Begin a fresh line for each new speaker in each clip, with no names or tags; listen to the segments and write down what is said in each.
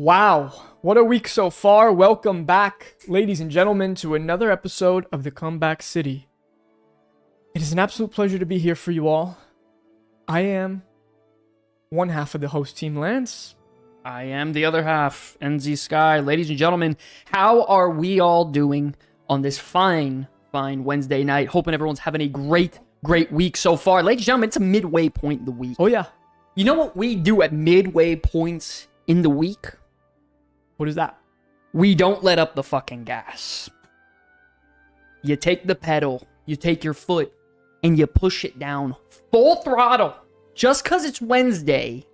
Wow, what a week so far. Welcome back, ladies and gentlemen, to another episode of the Comeback City. It is an absolute pleasure to be here for you all. I am one half of the host team, Lance.
I am the other half, NZ Sky. Ladies and gentlemen, how are we all doing on this fine Wednesday night? Hoping everyone's having a great week so far. Ladies and gentlemen, it's a midway point in the week.
Oh, yeah.
You know what we do at midway points in the week?
What is that?
We don't let up the fucking gas. You take the pedal, you take your foot, and you push it down full throttle. Just because it's Wednesday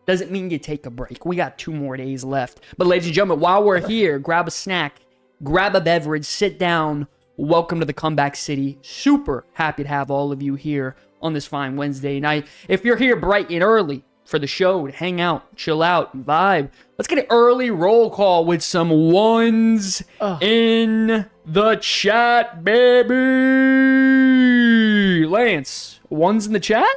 doesn't mean you take a break. We got 2 more days left. But ladies and gentlemen, while we're here, grab a snack, grab a beverage, sit down. Welcome to the Comeback City. Super happy to have all of you here on this fine Wednesday night. If you're here bright and early for the show, to hang out, chill out, and vibe, let's get an early roll call with some ones in the chat, baby. Lance, ones in the chat?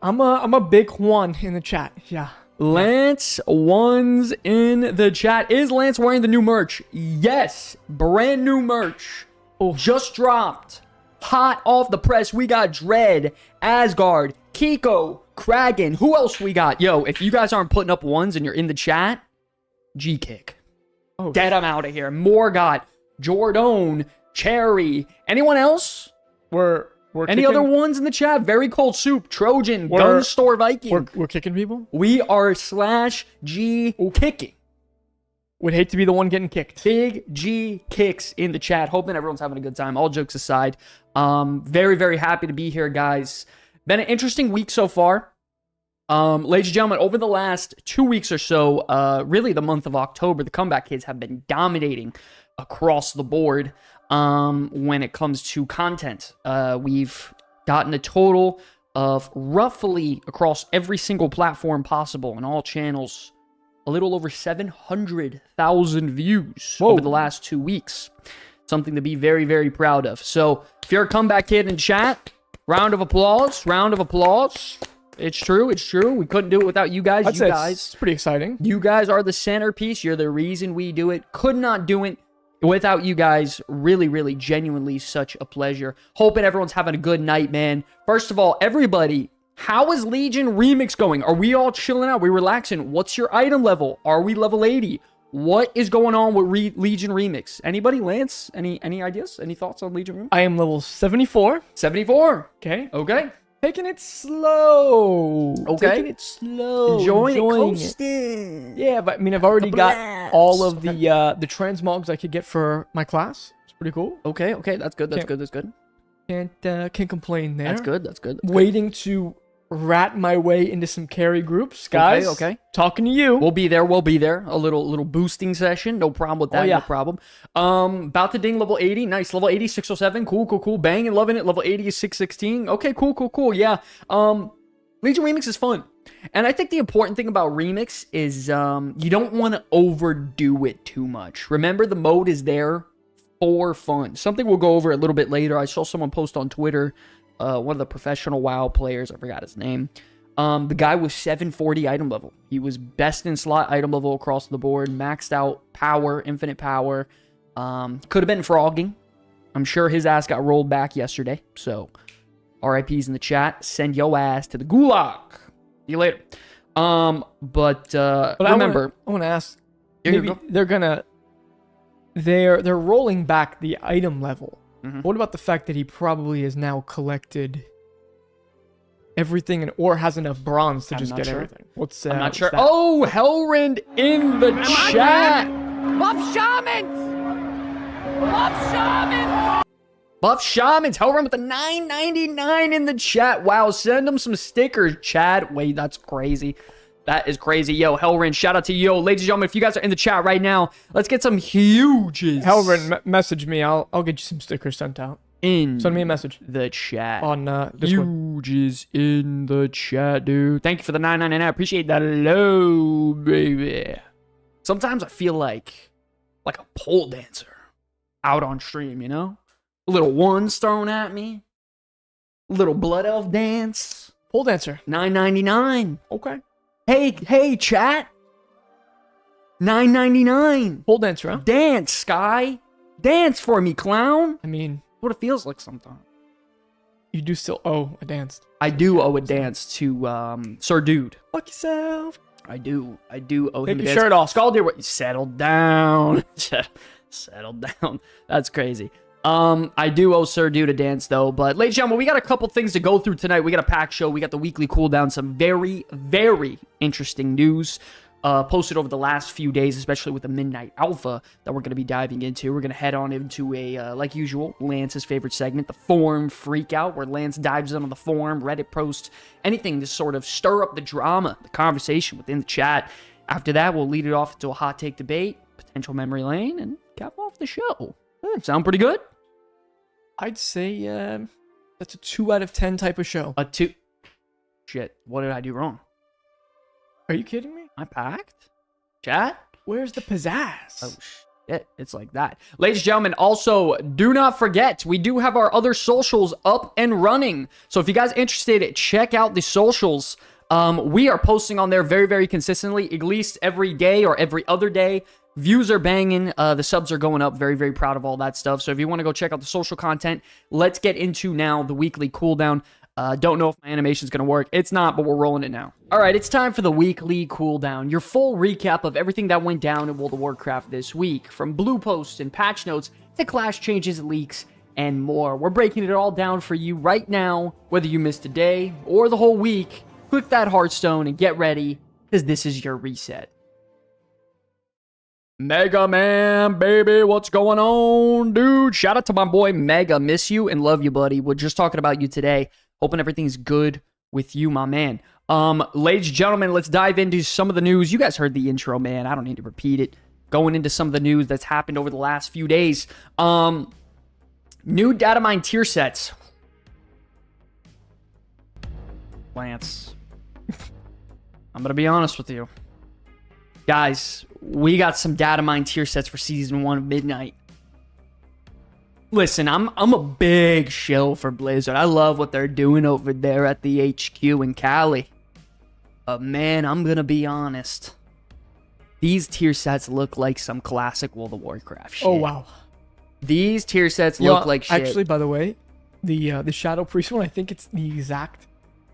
I'm a big one in the chat. Yeah.
Lance, ones in the chat. Is Lance wearing the new merch? Yes. Brand new merch. Oh, just dropped. Hot off the press. We got Dread, Asgard, Kiko, Kragan. Who else we got? Yo, if you guys aren't putting up ones and you're in the chat, G-Kick.
Oh,
get them out of here. Morgot, Jordan, Cherry. Anyone else?
We're
Any
kicking,
other ones in the chat? Very Cold Soup, Trojan, Gun Store Viking.
We're kicking people?
We are /G kicking.
Would hate to be the one getting kicked.
Big G kicks in the chat. Hoping everyone's having a good time. All jokes aside. Very happy to be here, guys. Been an interesting week so far. Ladies and gentlemen, over the last 2 weeks or so, really the month of October, the Comeback Kids have been dominating across the board when it comes to content. We've gotten a total of roughly across every single platform possible and all channels, a little over 700,000 views over the last 2 weeks. Something to be very proud of. So if you're a Comeback Kid in chat, round of applause. It's true. We couldn't do it without you guys.
It's pretty exciting.
You guys are the centerpiece. You're the reason we do it. Could not do it without you guys. Really, genuinely such a pleasure. Hoping everyone's having a good night, man. First of all, everybody, how is Legion Remix going? Are we all chilling out? We relaxing? What's your item level? Are we level 80? What is going on with Legion Remix? Anybody? Lance? Any ideas? Any thoughts on Legion Remix?
I am level 74.
74.
Okay. Taking it slow.
Okay. Enjoying it,
it.
coasting.
Yeah, but I mean, I've already got all of the transmogs I could get for my class. It's pretty cool.
Okay. That's good.
Can't complain there.
That's good.
Waiting to rat my way into some carry groups, guys.
Okay.
Talking to you.
We'll be there. A little boosting session. No problem with that.
Yeah.
No problem. About to ding level 80. Nice. Level 80, 607. Cool. Banging, loving it. Level 80 is 616. Okay, cool. Yeah. Legion Remix is fun. And I think the important thing about Remix is you don't want to overdo it too much. Remember, the mode is there for fun. Something we'll go over a little bit later. I saw someone post on Twitter, one of the professional WoW players, I forgot his name. The guy was 740 item level. He was best in slot item level across the board, maxed out power, infinite power. Could have been frogging. I'm sure his ass got rolled back yesterday. So, RIPs in the chat. Send yo ass to the gulag. See you later. But remember,
I want to ask.
Here
Maybe
you go.
they're rolling back the item level.
Mm-hmm.
What about the fact that he probably has now collected everything or has enough bronze to just get everything?
I'm not sure. Oh, Hellrind in the chat.
Buff Shaman!
Buff Shamans. Hellrind with the $9.99 in the chat. Wow, send him some stickers, Chad. Wait, that's crazy. That is crazy. Yo, Hellrind, shout out to you. Ladies and gentlemen, if you guys are in the chat right now, let's get some huges.
Hellrind, message me. I'll get you some stickers sent out.
In
Send me a message.
The chat.
On Discord.
Huges in the chat, dude. Thank you for the $9.99. I appreciate that. Hello, baby. Sometimes I feel like a pole dancer out on stream, you know? A little ones thrown at me. A little blood elf dance.
Pole dancer.
$9.99.
Okay.
Hey, chat. $9.99.
Full dance round.
Dance, Sky. Dance for me, clown.
I mean,
What it feels like sometimes.
you do still owe a dance.
I do owe a dance to Sir Dude.
Fuck yourself.
I do owe
Take
him a
your
dance.
shirt off.
Scald, settle down. Settle down. That's crazy. I do owe Sir Dude a dance though, but ladies and gentlemen, we got a couple things to go through tonight. We got a packed show. We got the weekly cooldown, some very, very interesting news posted over the last few days, especially with the Midnight Alpha that we're going to be diving into. We're going to head on into a, like usual, Lance's favorite segment, the Forum Freakout, where Lance dives in on the forum, Reddit post, anything to sort of stir up the drama, the conversation within the chat. After that, we'll lead it off into a hot take debate, potential memory lane, and cap off the show. Sound pretty good?
I'd say that's a 2 out of 10 type of show.
A 2. Shit, what did I do wrong?
Are you kidding me?
I packed? Chat?
Where's the pizzazz?
Oh, shit. It's like that. Ladies and gentlemen, also, do not forget, we do have our other socials up and running. So if you guys are interested, check out the socials. We are posting on there very, very consistently, at least every day or every other day. Views are banging. The subs are going up. Very, very proud of all that stuff. So if you want to go check out the social content, let's get into now the weekly cooldown. Don't know if my animation is going to work. It's not, but we're rolling it now. All right, it's time for the weekly cooldown. Your full recap of everything that went down in World of Warcraft this week, from blue posts and patch notes to class changes, leaks, and more. We're breaking it all down for you right now, whether you missed a day or the whole week. Click that Hearthstone and get ready, because this is your reset. Mega Man, baby, what's going on, dude? Shout out to my boy Mega. Miss you and love you, buddy. We're just talking about you today. Hoping everything's good with you, my man. Ladies and gentlemen, let's dive into some of the news. You guys heard the intro, man. I don't need to repeat it. Going into some of the news that's happened over the last few days. New data mine tier sets. Lance, I'm going to be honest with you. Guys, we got some data mine tier sets for Season 1 of Midnight. Listen, I'm a big shill for Blizzard. I love what they're doing over there at the HQ in Cali. But man, I'm going to be honest. These tier sets look like some classic World of Warcraft shit.
Oh, wow.
These tier sets look like shit.
Actually, by the way, the Shadow Priest one, I think it's the exact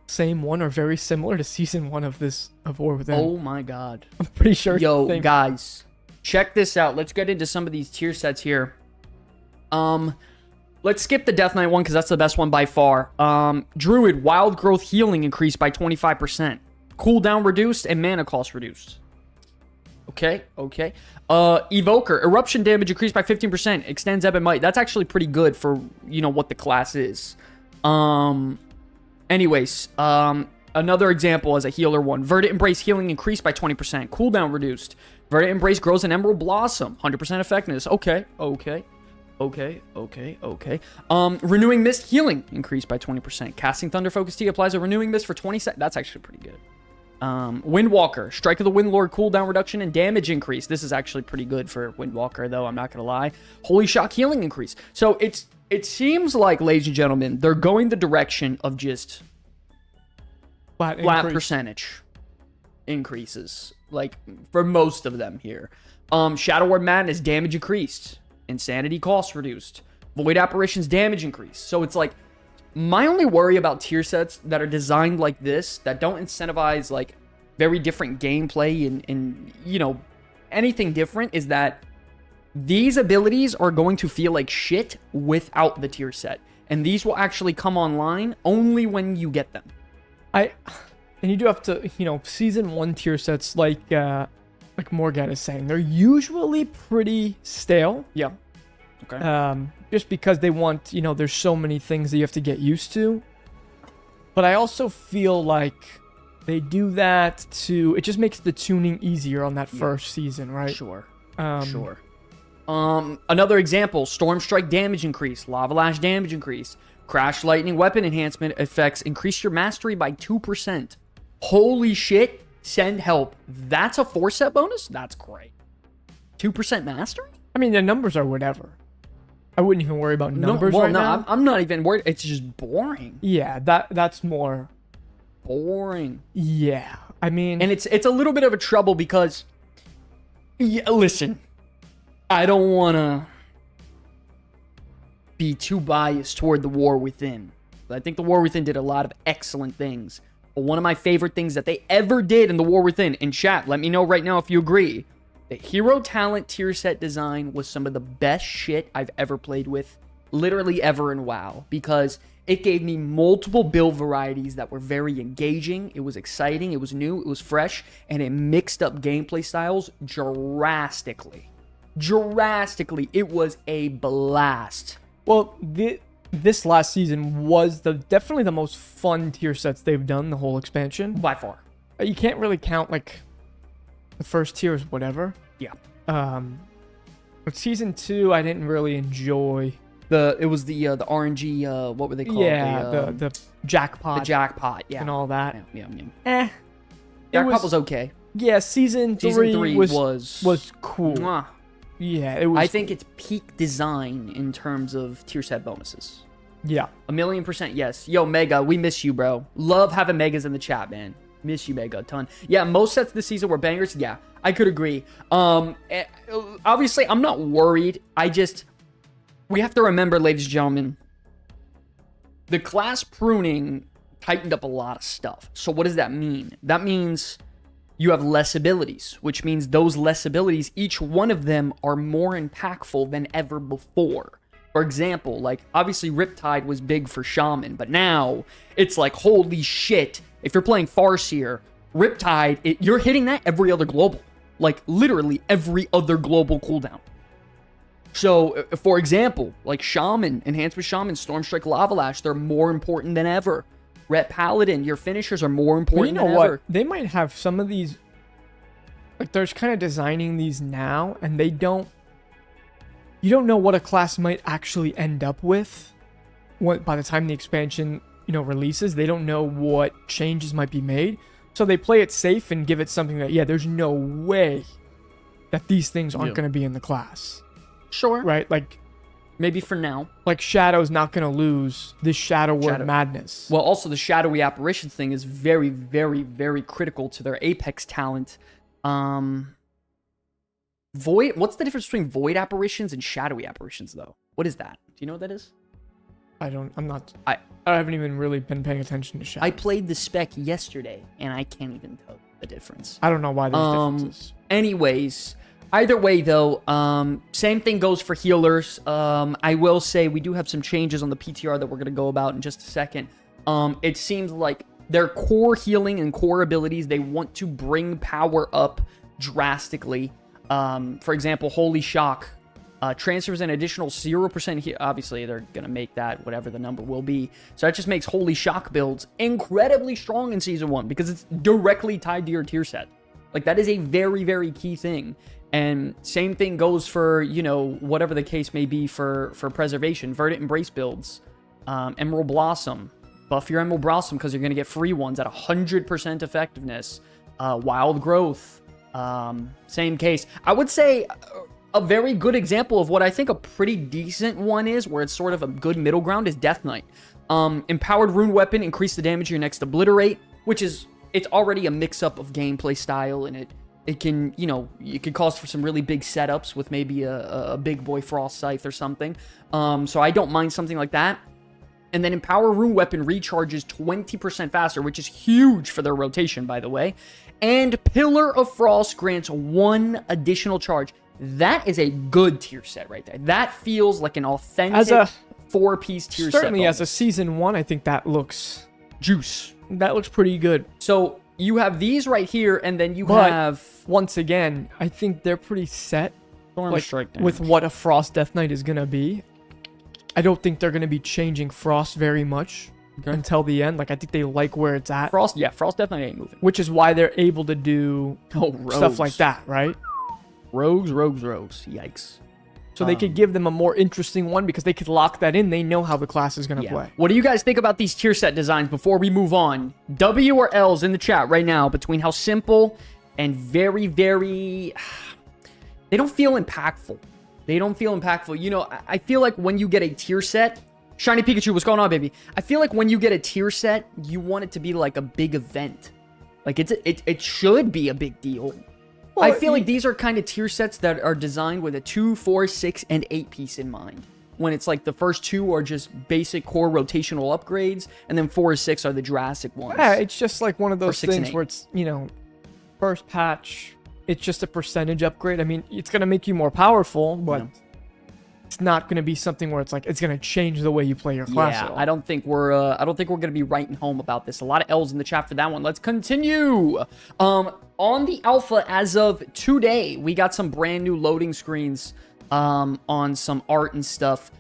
same one or very similar to Season 1 of War Within.
Oh my god.
I'm pretty sure.
Yo, guys, check this out. Let's get into some of these tier sets here. Let's skip the Death Knight one because that's the best one by far. Druid, Wild Growth Healing increased by 25%. Cooldown reduced and mana cost reduced. Okay. Evoker, Eruption damage increased by 15%. Extends Ebb and Might. That's actually pretty good for, you know, what the class is. Anyways, another example as a healer one. Verdant Embrace healing increased by 20%. Cooldown reduced. Verdant Embrace grows an Emerald Blossom. 100% effectiveness. Okay. Renewing Mist healing increased by 20%. Casting Thunder Focus Tea applies a Renewing Mist for 20 seconds. That's actually pretty good. Windwalker, Strike of the Windlord cooldown reduction and damage increase. This is actually pretty good for Windwalker, though, I'm not going to lie. Holy Shock healing increase. So it seems like, ladies and gentlemen, they're going the direction of just flat percentage increases, like for most of them here. Shadow Ward Madness damage increased. Insanity cost reduced. Void Apparitions damage increased. So it's like, my only worry about tier sets that are designed like this, that don't incentivize like very different gameplay and you know, anything different, is that these abilities are going to feel like shit without the tier set. And these will actually come online only when you get them.
And you do have to, you know, Season 1 tier sets, like Morgan is saying, they're usually pretty stale.
Yeah. Okay.
Just because they want, you know, there's so many things that you have to get used to. But I also feel like they do that it just makes the tuning easier on that first season, right?
Sure. Another example, Storm Strike damage increase, Lava Lash damage increase, Crash Lightning weapon enhancement effects increase your mastery by 2%. Holy shit, send help. That's a 4-set bonus? That's great. 2% mastery?
I mean, the numbers are whatever. I wouldn't even worry about numbers now.
I'm not even worried. It's just boring.
Yeah, that's more
boring.
Yeah, I mean,
and it's a little bit of a trouble because Yeah, listen, I don't want to be too biased toward the War Within. I think the War Within did a lot of excellent things. But one of my favorite things that they ever did in the War Within, in chat, let me know right now if you agree, the hero talent tier set design was some of the best shit I've ever played with, literally ever in WoW, because it gave me multiple build varieties that were very engaging. It was exciting, it was new, it was fresh, and it mixed up gameplay styles drastically. Drastically. It was a blast.
Well, this last season was definitely the most fun tier sets they've done, the whole expansion.
By far.
You can't really count, like, the first tiers, whatever.
Yeah.
But season 2, I didn't really enjoy.
It was the RNG, what were they called?
Yeah, the jackpot.
The jackpot, yeah.
And all that.
Yeah.
Jackpot
was okay.
Yeah, season 3 was cool.
Mwah.
Yeah, it was.
I think it's peak design in terms of tier set bonuses.
Yeah.
1,000,000% yes. Yo, Mega, we miss you, bro. Love having Megas in the chat, man. Miss you, Mega, a ton. Yeah, most sets this season were bangers. Yeah, I could agree. Obviously, I'm not worried. We have to remember, ladies and gentlemen, the class pruning tightened up a lot of stuff. So what does that mean? That means you have less abilities, which means those less abilities, each one of them are more impactful than ever before. For example, like, obviously Riptide was big for Shaman, but now it's like, holy shit, if you're playing Farseer, Riptide, you're hitting that every other global. Like, literally every other global cooldown. So, for example, like Shaman, Enhanced with Shaman, Stormstrike, Lava Lash, they're more important than ever. Ret Paladin, your finishers are more important than ever. You know what?
They might have some of these, like, they're kind of designing these now, and you don't know what a class might actually end up with by the time the expansion, releases. They don't know what changes might be made. So they play it safe and give it something that, yeah, there's no way that these things aren't going to be in the class.
Sure.
Right? Like,
maybe for now.
Like, Shadow's not going to lose this Shadow Word madness.
Well, also, the Shadowy Apparitions thing is very, very, very critical to their Apex talent. Void. What's the difference between Void Apparitions and Shadowy Apparitions, though? What is that? Do you know what that is?
I haven't even really been paying attention to Shadow.
I played the spec yesterday, and I can't even tell the difference.
I don't know why there's differences.
Anyways, either way, though, same thing goes for healers. I will say we do have some changes on the PTR that we're going to go about in just a second. It seems like their core healing and core abilities, they want to bring power up drastically. For example, Holy Shock transfers an additional 0%. Obviously, they're going to make that whatever the number will be. So that just makes Holy Shock builds incredibly strong in Season 1 because it's directly tied to your tier set. Like, that is a very, very key thing. And same thing goes for, whatever the case may be for Preservation. Verdant Embrace builds. Emerald Blossom. Buff your Emerald Blossom because you're going to get free ones at 100% effectiveness. Wild Growth. Same case. I would say a very good example of what I think a pretty decent one is, where it's sort of a good middle ground, is Death Knight. Empowered Rune Weapon, increase the damage of your next Obliterate, which is, it's already a mix-up of gameplay style, and it can, it could cause for some really big setups with maybe a big boy Frost Scythe or something. So I don't mind something like that. And then Empower Rune Weapon recharges 20% faster, which is huge for their rotation, by the way. And Pillar of Frost grants 1 additional charge. That is a good tier set right there. That feels like an authentic 4-piece tier set.
Certainly as a Season 1, I think that looks
juice.
That looks pretty good.
So you have these right here, and then you have...
Once again, I think they're pretty set with what a Frost Death Knight is going to be. I don't think they're going to be changing Frost very much until the end. Like, I think they like where it's at.
Frost Death Knight ain't moving.
Which is why they're able to do stuff like that, right?
Rogues. Yikes.
So they could give them a more interesting one because they could lock that in. They know how the class is going to play.
What do you guys think about these tier set designs before we move on? W or L's in the chat right now between how simple and very, very... They don't feel impactful. I feel like when you get a tier set... Shiny Pikachu, what's going on, baby? I feel like when you get a tier set, you want it to be like a big event. Like, it should be a big deal. I feel like these are kind of tier sets that are designed with a 2, 4, 6, and 8 piece in mind. When it's like the first 2 are just basic core rotational upgrades, and then 4 or 6 are the drastic ones.
Yeah, it's just like one of those
6 and
things
8.
where it's, you know, first patch, it's just a percentage upgrade. I mean, it's going to make you more powerful, but
Yeah.
it's not going to be something where it's like, it's going to change the way you play your class at all.
I don't think we're gonna be writing home about this. A lot of L's in the chat for that one. Let's continue. On the alpha as of today, we got some brand new loading screens on some art and stuff.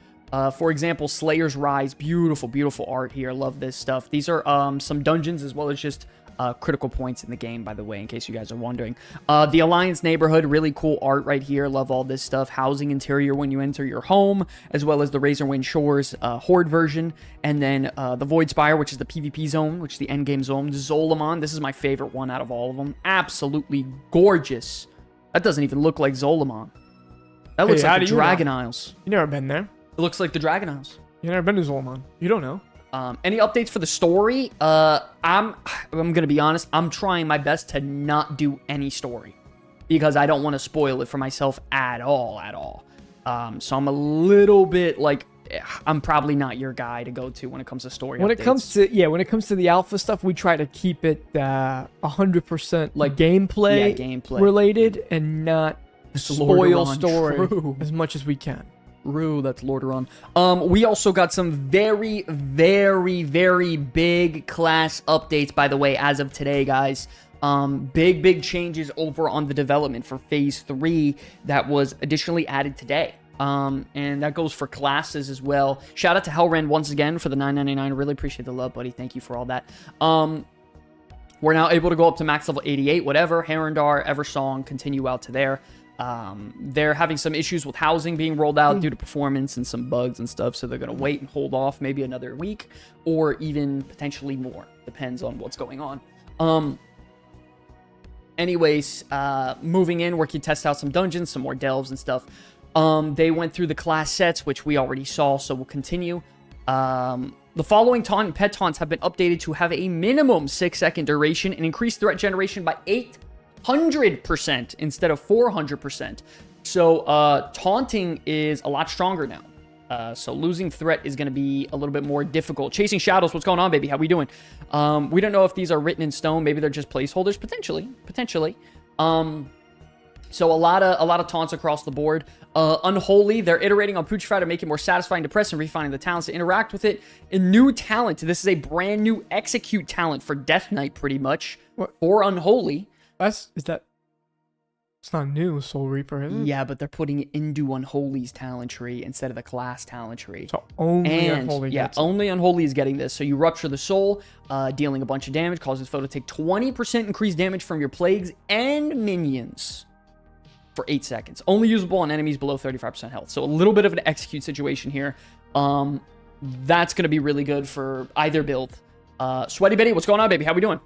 For example, Slayer's Rise, beautiful, beautiful art here. Love this stuff. These are some dungeons as well as just critical points in the game, by the way, in case you guys are wondering. The Alliance Neighborhood, really cool art right here. Love all this stuff. Housing interior when you enter your home, as well as the Razorwind Shores Horde version. And then the Void Spire, which is the PvP zone, which is the endgame zone. Zolamon, this is my favorite one out of all of them. Absolutely gorgeous. That doesn't even look like Zolamon. That looks like the Dragon Isles.
You never been there.
It looks like the Dragon Isles.
You never been to Zolomon. You don't know.
Any updates for the story? I'm gonna be honest. I'm trying my best to not do any story because I don't want to spoil it for myself at all. So I'm a little bit like, I'm probably not your guy to go to when it comes to story.
When
updates.
it comes to the alpha stuff, we try to keep it 100% like gameplay related and not spoil story as much as we can.
Rue, that's Lordaeron. We also got some very, very, very big class updates, by the way, as of today, guys. Big changes over on the development for Phase 3 that was additionally added today. And that goes for classes as well. Shout out to Hellren once again for the $9.99. Really appreciate the love, buddy. Thank you for all that. We're now able to go up to max level 88, whatever. Herondar, Eversong, continue out to there. They're having some issues with housing being rolled out due to performance and some bugs and stuff, so they're going to wait and hold off maybe another week or even potentially more. Depends on what's going on. Anyways, moving in, where you test out some dungeons, some more delves and stuff. They went through the class sets, which we already saw, so we'll continue. The following taunt and pet taunts have been updated to have a minimum 6-second duration and increased threat generation by 800% instead of 400%. So taunting is a lot stronger now. So losing threat is going to be a little bit more difficult. Chasing Shadows, what's going on, baby? How we doing? We don't know if these are written in stone. Maybe they're just placeholders. Potentially. So a lot of taunts across the board. Unholy, they're iterating on Putrified to make it more satisfying to press and refining the talents to interact with it. A new talent. This is a brand new execute talent for Death Knight, pretty much.
What?
Or Unholy.
It's not new, Soul Reaper, is it?
Yeah, but they're putting it into Unholy's talent tree instead of the class talent tree.
So only Unholy gets it.
Only Unholy is getting this. So you rupture the soul, dealing a bunch of damage, causes foe to take 20% increased damage from your plagues and minions for 8 seconds. Only usable on enemies below 35% health. So a little bit of an execute situation here. That's going to be really good for either build. Sweaty Betty, what's going on, baby? How we doing?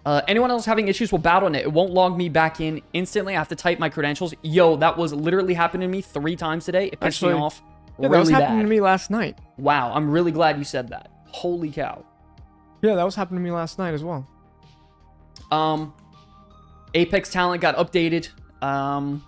Anyone else having issues with Battle.net? It won't log me back in instantly. I have to type my credentials. Yo, that was literally happening to me 3 times today. It pissed me off
Yeah,
really
that was
bad.
happening to me last night.
Wow, I'm really glad you said that. Holy cow.
Yeah, that was happening to me last night as well.
Apex talent got updated. A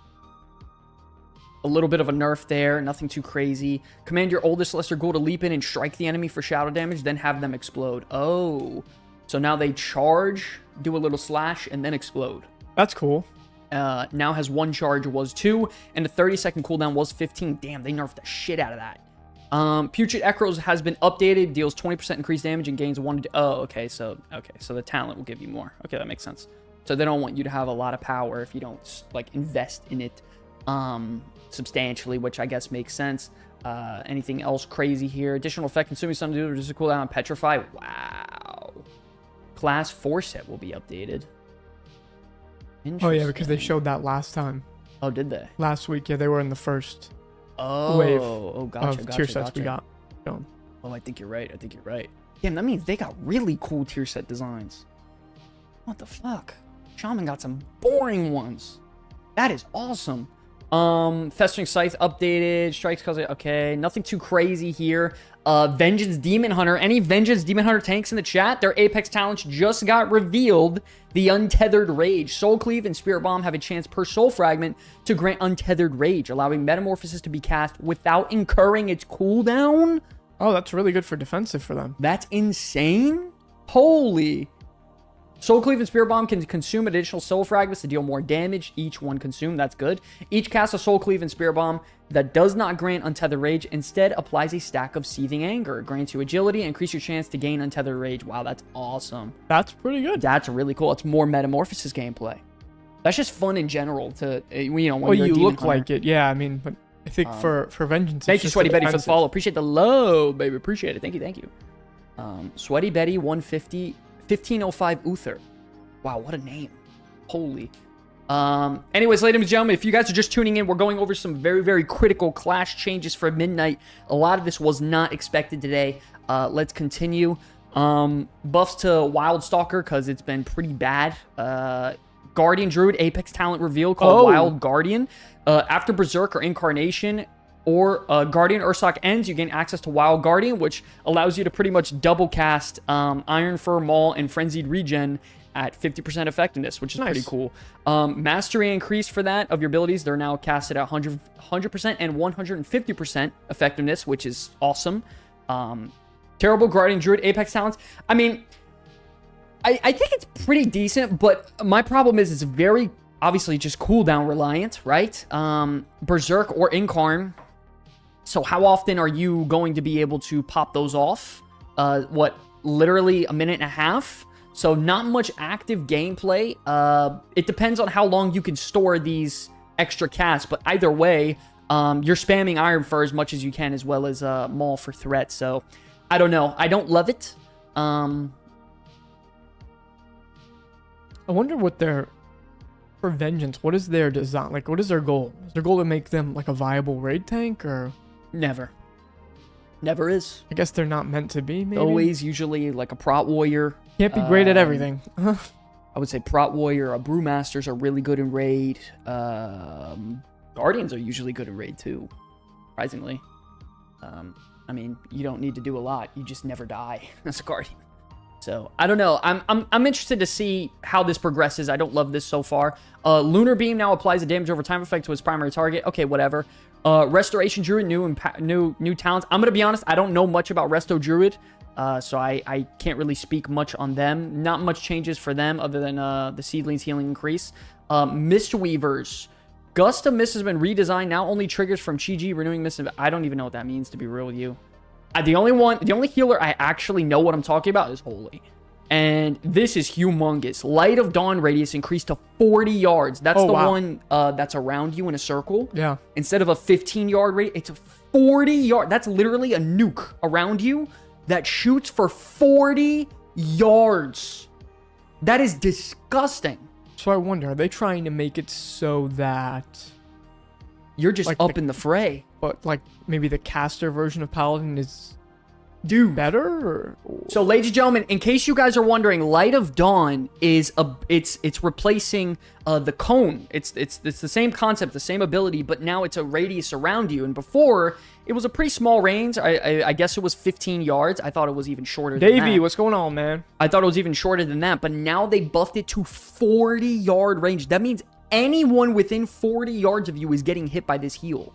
little bit of a nerf there. Nothing too crazy. Command your oldest lesser ghoul to leap in and strike the enemy for shadow damage, then have them explode. Oh. So now they charge, do a little slash, and then explode.
That's cool.
Now has 1 charge, was 2, and the 30-second cooldown was 15. Damn, they nerfed the shit out of that. Putrid Echoes has been updated, deals 20% increased damage and gains 1 to... Oh, okay, so the talent will give you more. Okay, that makes sense. So they don't want you to have a lot of power if you don't, like, invest in it substantially, which I guess makes sense. Anything else crazy here? Additional effect, consuming sun to do, reduce the cooldown on Petrify. Wow. Class 4 set will be updated.
Oh, yeah, because they showed that last time.
Oh, did they?
Last week, yeah, they were in the first
wave
of tier sets we got.
Oh, I think you're right. Damn, that means they got really cool tier set designs. What the fuck? Shaman got some boring ones. That is awesome. Festering Scythe updated. Strikes cause okay. Nothing too crazy here. Vengeance Demon Hunter. Any Vengeance Demon Hunter tanks in the chat? Their Apex talents just got revealed. The Untethered Rage. Soul Cleave and Spirit Bomb have a chance per soul fragment to grant Untethered Rage, allowing Metamorphosis to be cast without incurring its cooldown.
Oh, that's really good for defensive for them.
That's insane. Holy. Soul Cleave and Spirit Bomb can consume additional soul fragments to deal more damage. Each one consumed. That's good. Each cast of Soul Cleave and Spirit Bomb that does not grant Untethered Rage instead applies a stack of Seething Anger. It grants you agility and increase your chance to gain Untethered Rage. Wow, that's awesome.
That's pretty good.
That's really cool. It's more Metamorphosis gameplay. That's just fun in general to, you know, when
well,
you're
you
a Demon
look
Hunter.
like it. Yeah, I mean, but I think for Vengeance,
Thank
it's
you,
just
Sweaty
the
Betty, for the
defensive.
follow. Appreciate the low, baby. Appreciate it. Thank you, thank you. Sweaty Betty 150, 1505 Uther. Wow, what a name. Holy. Anyways, ladies and gentlemen, if you guys are just tuning in, we're going over some very, very critical clash changes for Midnight. A lot of this was not expected today. Let's continue. Buffs to Wild Stalker, because it's been pretty bad. Guardian Druid Apex talent reveal called Wild Guardian. After Berserk or Incarnation or Guardian Ursoc ends, you gain access to Wild Guardian, which allows you to pretty much double cast Iron Fur, Maul, and Frenzied Regen at 50% effectiveness, which is pretty cool. Mastery increase for that of your abilities. They're now casted at 100% and 150% effectiveness, which is awesome. Terrible Guardian Druid Apex talents. I mean, I think it's pretty decent, but my problem is it's very obviously just cooldown reliant, right? Berserk or Incarn. So how often are you going to be able to pop those off? Literally a minute and a half? So not much active gameplay. It depends on how long you can store these extra casts, but either way, you're spamming Iron Fur as much as you can, as well as Maul for threat. So I don't know. I don't love it.
I wonder what their for Vengeance. What is their design? Like, what is their goal? Is their goal to make them like a viable raid tank, or
never is?
I guess they're not meant to be. Maybe
Always usually like a Prot Warrior.
Can't be great at everything.
I would say Prot Warrior or Brewmasters are really good in raid. Guardians are usually good in raid too, surprisingly. I mean, you don't need to do a lot. You just never die as a Guardian. So I don't know. I'm interested to see how this progresses. I don't love this so far. Lunar Beam now applies a damage over time effect to its primary target. Okay, whatever. Restoration Druid, new talents. I'm gonna be honest. I don't know much about Resto Druid. So I can't really speak much on them. Not much changes for them other than the Seedlings healing increase. Mistweavers. Gust of Mist has been redesigned. Now only triggers from Chi-Ji, renewing Mist. I don't even know what that means, to be real with you. The only healer I actually know what I'm talking about is Holy. And this is humongous. Light of Dawn radius increased to 40 yards. That's one that's around you in a circle.
Yeah.
Instead of a 15-yard radius, it's a 40-yard. That's literally a nuke around you that shoots for 40 yards. That is disgusting.
So I wonder, are they trying to make it so that
you're just
like
up in the fray?
But like maybe the caster version of Paladin is better? Or?
So ladies and gentlemen, in case you guys are wondering, Light of Dawn is it's replacing the cone. It's the same concept, the same ability, but now it's a radius around you. And before, it was a pretty small range. I guess it was 15 yards. I thought it was even shorter than that.
Davey, what's going on, man?
I thought it was even shorter than that, but now they buffed it to 40-yard range. That means anyone within 40 yards of you is getting hit by this heal.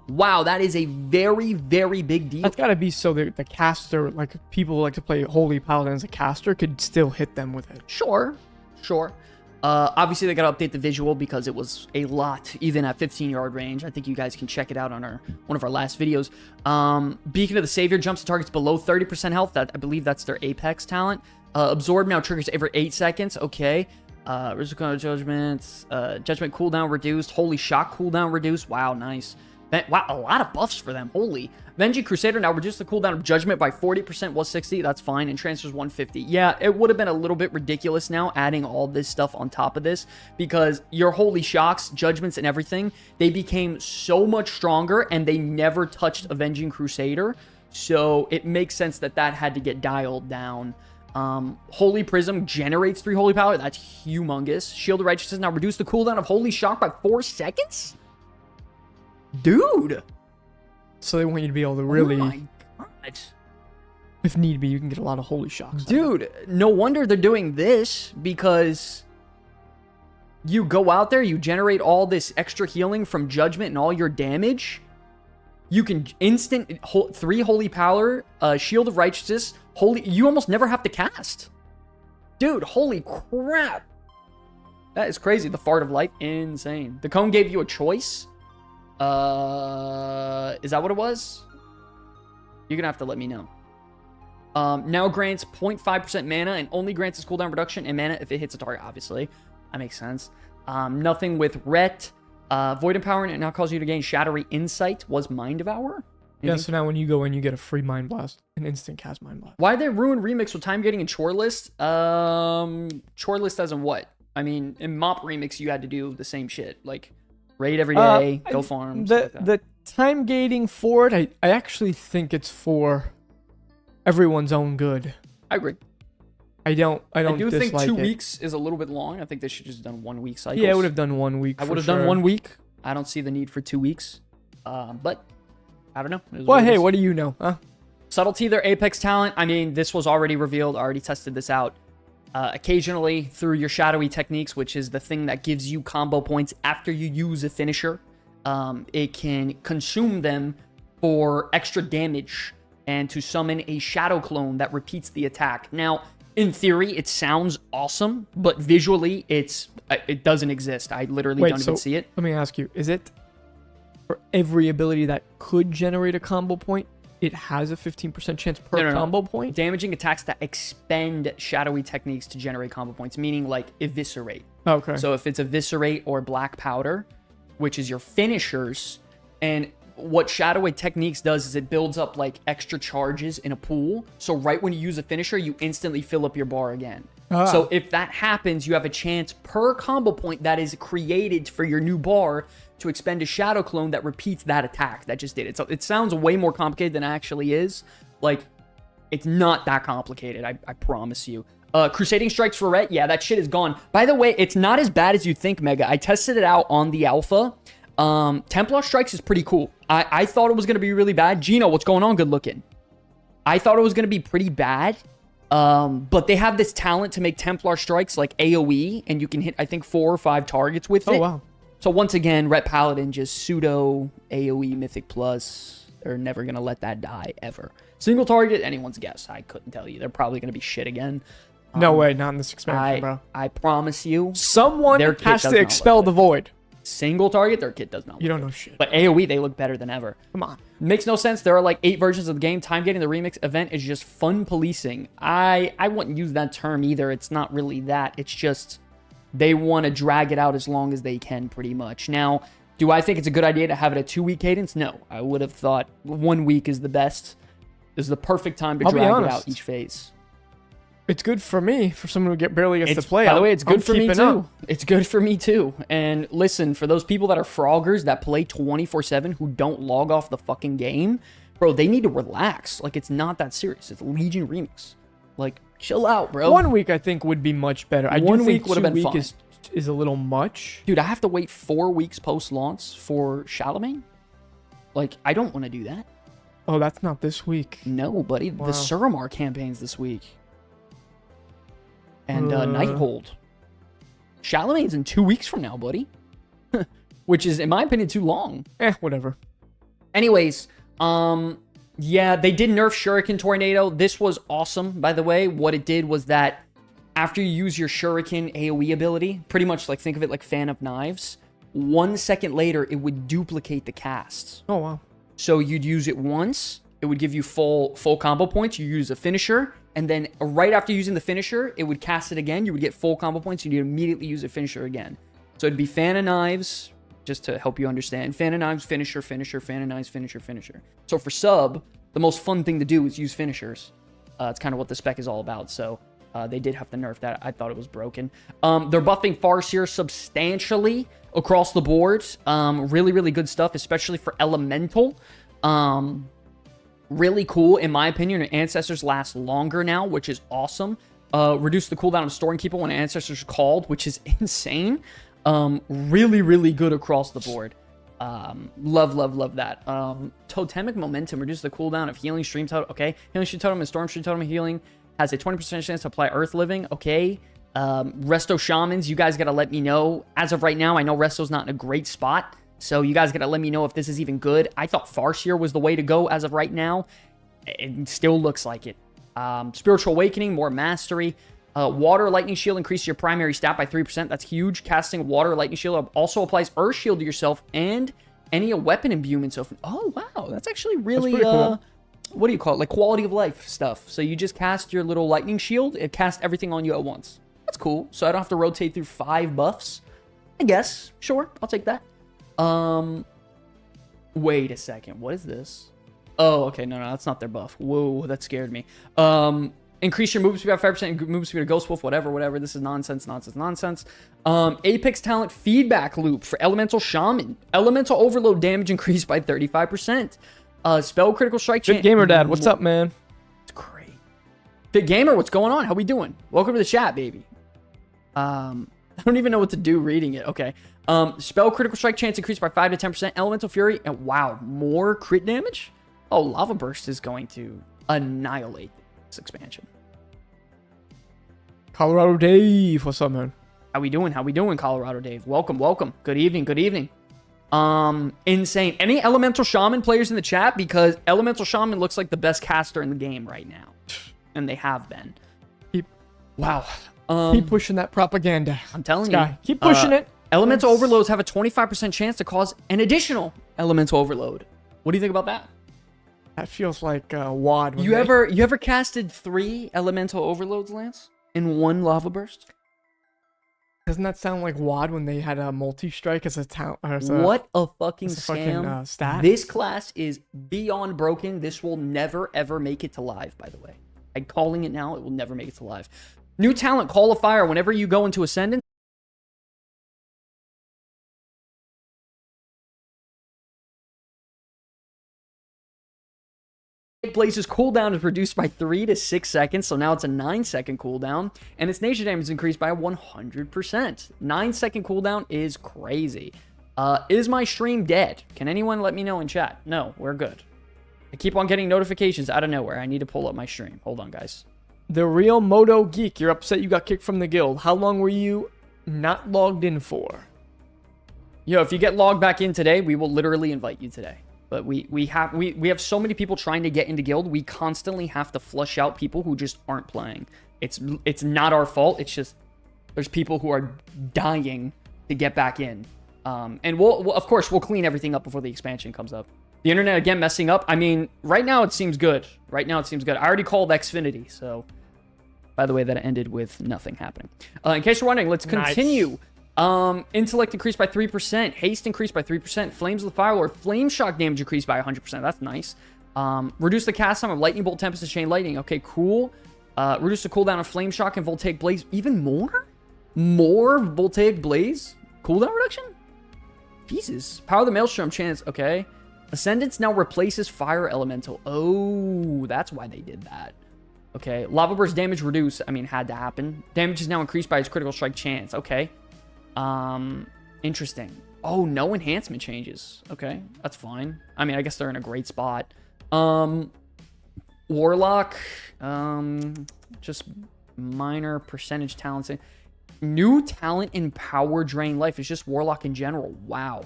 Wow, that is a very, very big deal.
That's got to be so that the caster, like people who like to play Holy Paladin as a caster, could still hit them with it.
Sure. Obviously, they got to update the visual because it was a lot, even at 15-yard range. I think you guys can check it out on one of our last videos. Beacon of the Savior jumps to targets below 30% health. I believe that's their Apex talent. Absorb now triggers every 8 seconds. Okay. Rizzo Judgment. Judgment cooldown reduced. Holy Shock cooldown reduced. Wow, nice. Wow, a lot of buffs for them. Holy. Venging Crusader now reduced the cooldown of Judgment by 40%, was 60. That's fine. And transfers 150. Yeah, it would have been a little bit ridiculous now adding all this stuff on top of this because your Holy Shocks, Judgments, and everything, they became so much stronger and they never touched Avenging Crusader. So it makes sense that that had to get dialed down. Holy Prism generates 3 Holy Power. That's humongous. Shield of Righteousness now reduced the cooldown of Holy Shock by 4 seconds? Dude.
So they want you to be able to really,
Oh my god.
if need be, you can get a lot of holy shocks.
Dude, no wonder they're doing this, because you go out there, you generate all this extra healing from judgment and all your damage. You can instant 3 holy power, shield of righteousness, you almost never have to cast. Dude, holy crap. That is crazy. The fart of light, insane. The cone gave you a choice. Is that what it was? You're gonna have to let me know. Now grants 0.5% mana and only grants its cooldown reduction and mana if it hits a target, obviously. That makes sense. Nothing with Ret. Void Empowerment, it now calls you to gain Shadowy Insight. Was Mind Devour?
Yeah, so now when you go in, you get a free Mind Blast, an instant cast Mind Blast.
Why they ruin Remix with time gating and chore list? Chore list as in what? I mean, in Mop Remix, you had to do the same shit. Like, raid every day, go farm.
The time gating for it, I actually think it's for everyone's own good.
I agree.
I do
think
dislike
2
it.
weeks is a little bit long. I think they should just done 1 week cycles.
Yeah, I would have done 1 week.
I would have done 1 week. I don't see the need for 2 weeks. But I don't know.
Well, hey, what do you know? Huh?
Subtlety, their Apex talent. I mean, this was already revealed. I already tested this out. Occasionally, through your shadowy techniques, which is the thing that gives you combo points after you use a finisher, it can consume them for extra damage and to summon a shadow clone that repeats the attack. Now, in theory, it sounds awesome, but visually, it doesn't exist. I literally don't even see it.
Let me ask you, is it for every ability that could generate a combo point, it has a 15% chance per combo point?
Damaging attacks that expend shadowy techniques to generate combo points, meaning like eviscerate.
Okay.
So if it's eviscerate or black powder, which is your finishers, and what shadowy techniques does is it builds up like extra charges in a pool. So right when you use a finisher, you instantly fill up your bar again. So if that happens, you have a chance per combo point that is created for your new bar to expend a shadow clone that repeats that attack. That just did it. So it sounds way more complicated than it actually is. Like, it's not that complicated, I promise you. Crusading Strikes for Ret, yeah, that shit is gone. By the way, it's not as bad as you think, Mega. I tested it out on the alpha. Templar Strikes is pretty cool. I thought it was going to be really bad. Gino, what's going on? Good looking. I thought it was going to be pretty bad. But they have this talent to make Templar Strikes like AoE, and you can hit, I think, 4 or 5 targets with it.
Oh, wow.
So once again, Ret Paladin, just pseudo AoE Mythic Plus. They're never going to let that die, ever. Single target, anyone's guess. I couldn't tell you. They're probably going to be shit again.
No way, not in this expansion, bro.
I promise you.
Someone has to expel the void.
Single target, their kit does not.
You don't know shit.
But AoE, they look better than ever.
Come on.
Makes no sense. There are like 8 versions of the game. Time getting the remix event is just fun policing. I wouldn't use that term either. It's not really that. It's just they want to drag it out as long as they can, pretty much. Now, do I think it's a good idea to have it a 2-week cadence? No. I would have thought 1 week is the best. This is the perfect time to drag it out each phase.
It's good for me, for someone who barely gets to play.
By the way, it's good for me too. It's good for me too. And listen, for those people that are froggers that play 24/7 who don't log off the fucking game, bro, they need to relax. Like, it's not that serious. It's Legion Remix. Like, chill out, bro.
1 week, I think, would be much better. I do think
would have been fine.
is a little much.
Dude, I have to wait 4 weeks post-launch for Shaman? Like, I don't want to do that.
Oh, that's not this week.
No, buddy. Wow. The Suramar campaign's this week. And Nighthold. Shalamayne's in 2 weeks from now, buddy. Which is, in my opinion, too long.
Whatever.
Anyways, yeah, they did nerf Shuriken Tornado. This was awesome, by the way. What it did was that after you use your Shuriken AoE ability, pretty much like think of it like Fan of Knives, 1 second later, it would duplicate the casts.
Oh, wow.
So you'd use it once, it would give you full combo points. You use a finisher, and then right after using the finisher, it would cast it again. You would get full combo points. You'd immediately use a finisher again. So it'd be Fan of Knives, just to help you understand. Fan of Knives, finisher, finisher, Fan of Knives, finisher, finisher. So for sub, the most fun thing to do is use finishers. It's kind of what the spec is all about. So they did have to nerf that. I thought it was broken. They're buffing Farseer substantially across the board. Really, really good stuff, especially for Elemental. Really cool, in my opinion. Ancestors last longer now, which is awesome. Reduce the cooldown of Storing Keeper when Ancestors are called, which is insane. Really, really good across the board. Love that. Totemic Momentum reduces the cooldown of healing stream totem. Okay. Healing stream totem and storm stream totem healing has a 20% chance to apply earth living. Okay. Resto Shamans, you guys gotta let me know. As of right now, I know Resto's not in a great spot, so you guys gotta let me know if this is even good. I thought Farseer was the way to go as of right now. It still looks like it. Spiritual Awakening, more mastery. Water Lightning Shield increases your primary stat by 3%. That's huge. Casting Water Lightning Shield also applies Earth Shield to yourself and any weapon imbuement. So, oh wow, that's actually really
cool.
What do you call it? Like quality of life stuff. So you just cast your little Lightning Shield. It casts everything on you at once. That's cool. So I don't have to rotate through 5 buffs. I guess. Sure, I'll take that. Wait a second. What is this? Oh, okay. No, that's not their buff. Whoa, that scared me. Increase your movement speed by 5%. Movement speed of Ghost Wolf, whatever. This is nonsense. Apex Talent Feedback Loop for Elemental Shaman. Elemental Overload damage increased by 35%. Spell Critical Strike.
Good Gamer Dad, what's up, man?
It's great. Big Gamer, what's going on? How we doing? Welcome to the chat, baby. I don't even know what to do reading it. Okay. Spell Critical Strike chance increased by 5 to 10%. Elemental Fury. And wow, more crit damage? Oh, Lava Burst is going to annihilate this expansion.
Colorado Dave, what's up, man?
How we doing, Colorado Dave? Welcome. Good evening. Insane. Any Elemental Shaman players in the chat? Because Elemental Shaman looks like the best caster in the game right now. And they have been. Wow.
Keep pushing that propaganda.
I'm telling
Sky.
you.
Keep pushing it.
Elemental Overloads have a 25% chance to cause an additional Elemental Overload. What do you think about that?
That feels like WAD.
You ever casted 3 Elemental Overloads, Lance? In 1 Lava Burst?
Doesn't that sound like WAD when they had a multi-strike as a talent?
What a fucking scam.
Stat.
This class is beyond broken. This will never, ever make it to live, by the way. I'm calling it now. It will never make it to live. New talent, Call of Fire. Whenever you go into Ascendant, Blaze's cooldown is reduced by 3 to 6 seconds, so now it's a 9-second cooldown, and its nature damage is increased by 100%. 9-second cooldown is crazy. Is my stream dead? Can anyone let me know in chat? No, we're good. I keep on getting notifications out of nowhere. I need to pull up my stream. Hold on, guys.
The Real Moto Geek, you're upset you got kicked from the guild. How long were you not logged in for?
Yo, if you get logged back in today, we will literally invite you today. But we have so many people trying to get into guild. We constantly have to flush out people who just aren't playing. It's not our fault. It's just there's people who are dying to get back in. And we'll of course we'll clean everything up before the expansion comes up. The internet again messing up. I mean, right now it seems good. I already called Xfinity, so by the way, that ended with nothing happening. In case you're wondering, let's continue. Nice. Intellect increased by 3%. Haste increased by 3%. Flames of the Firelord. Flame shock damage increased by 100%. That's nice. Reduce the cast time of Lightning Bolt, Tempest, and Chain Lightning. Okay, cool. Reduce the cooldown of Flame Shock and Voltaic Blaze. Even more? More Voltaic Blaze? Cooldown reduction? Jesus. Power of the Maelstrom chance. Okay. Ascendance now replaces Fire Elemental. Oh, that's why they did that. Okay. Lava Burst damage reduce. I mean, had to happen. Damage is now increased by its critical strike chance. Okay. Interesting. Oh, no enhancement changes. Okay, that's fine. I mean, I guess they're in a great spot. Warlock, just minor percentage talents. New talent in Power Drain Life is just Warlock in general. Wow.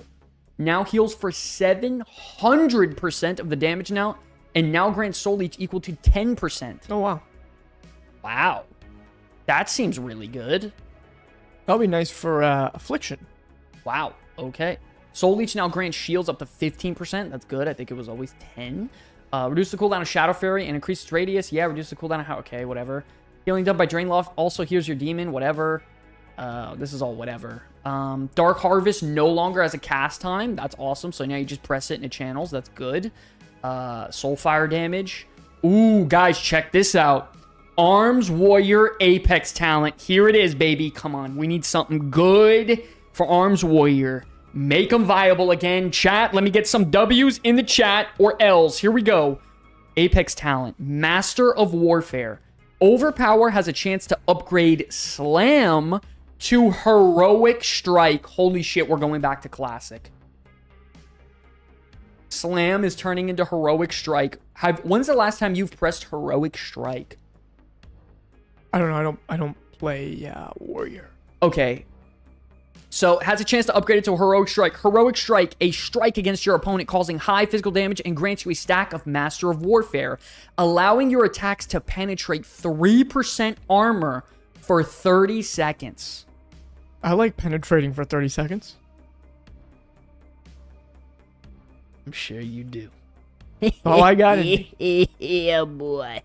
Now heals for 700% of the damage now, and now grants soul leech equal to 10%.
Oh, wow.
Wow. That seems really good.
That'll be nice for Affliction.
Wow. Okay. Soul Leech now grants shields up to 15%. That's good. I think it was always 10. Reduce the cooldown of Shadow Fury and increase its radius. Yeah, reduce the cooldown of how... Okay, whatever. Healing done by Drain Loft also heals your demon. Whatever. This is all whatever. Dark Harvest no longer has a cast time. That's awesome. So now you just press it and it channels. That's good. Soulfire damage. Ooh, guys, check this out. Arms Warrior Apex talent. Here it is, baby. Come on. We need something good for Arms Warrior. Make them viable again. Chat, let me get some W's in the chat or L's. Here we go. Apex talent. Master of Warfare. Overpower has a chance to upgrade Slam to Heroic Strike. Holy shit, we're going back to Classic. Slam is turning into Heroic Strike. When's the last time you've pressed Heroic Strike?
I don't know. I don't play Warrior.
Okay. So, has a chance to upgrade it to Heroic Strike. Heroic Strike, a strike against your opponent causing high physical damage and grants you a stack of Master of Warfare, allowing your attacks to penetrate 3% armor for 30 seconds.
I like penetrating for 30 seconds.
I'm sure you do.
Oh, I got it.
Yeah, boy.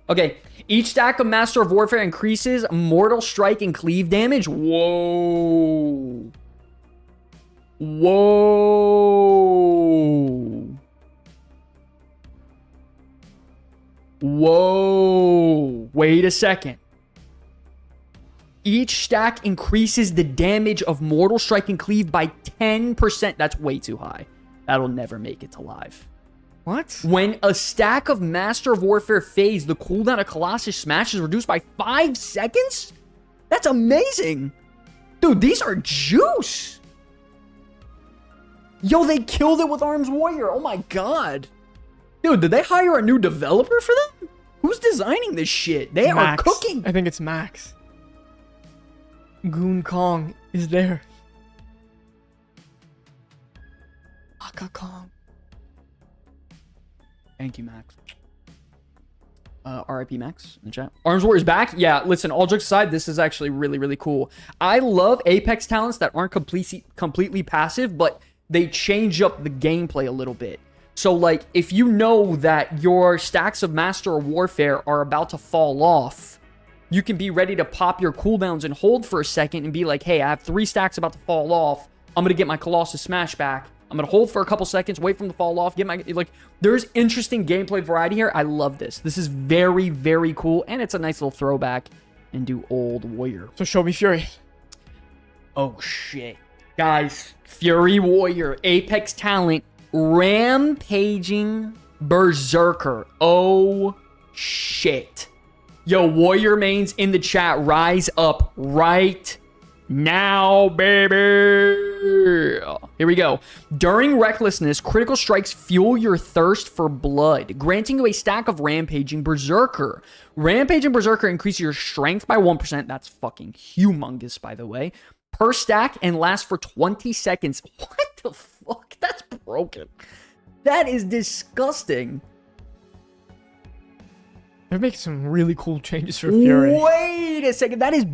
Okay, each stack of Master of Warfare increases Mortal Strike and Cleave damage. Whoa. Whoa. Whoa. Wait a second. Each stack increases the damage of Mortal Strike and Cleave by 10%. That's way too high. That'll never make it to live.
What?
When a stack of Master of Warfare fades, the cooldown of Colossus Smash is reduced by 5 seconds? That's amazing. Dude, these are juice. Yo, they killed it with Arms Warrior. Oh my god. Dude, did they hire a new developer for them? Who's designing this shit? They
Max.
are cooking.
I think it's Max. Goon Kong is there. Aka Kong.
Thank you, Max. RIP Max in the chat. Arms Warrior's back. Yeah, listen, all jokes aside, this is actually really, really cool. I love Apex talents that aren't completely passive, but they change up the gameplay a little bit. So, like, if you know that your stacks of Master of Warfare are about to fall off, you can be ready to pop your cooldowns and hold for a second and be like, hey, I have 3 stacks about to fall off. I'm going to get my Colossus Smash back. I'm going to hold for a couple seconds, wait for them to fall off, get my, like, there's interesting gameplay variety here. I love this. This is very, very cool, and it's a nice little throwback into old Warrior.
So show me Fury.
Oh, shit. Guys, Fury Warrior, Apex talent, Rampaging Berserker. Oh, shit. Yo, Warrior mains in the chat, rise up right now, baby. Here we go. During Recklessness, critical strikes fuel your thirst for blood, granting you a stack of Rampaging Berserker. Rampaging Berserker increases your strength by 1%. That's fucking humongous, by the way. Per stack and lasts for 20 seconds. What the fuck? That's broken. That is disgusting.
They're making some really cool changes for Fury.
Wait a second. That is...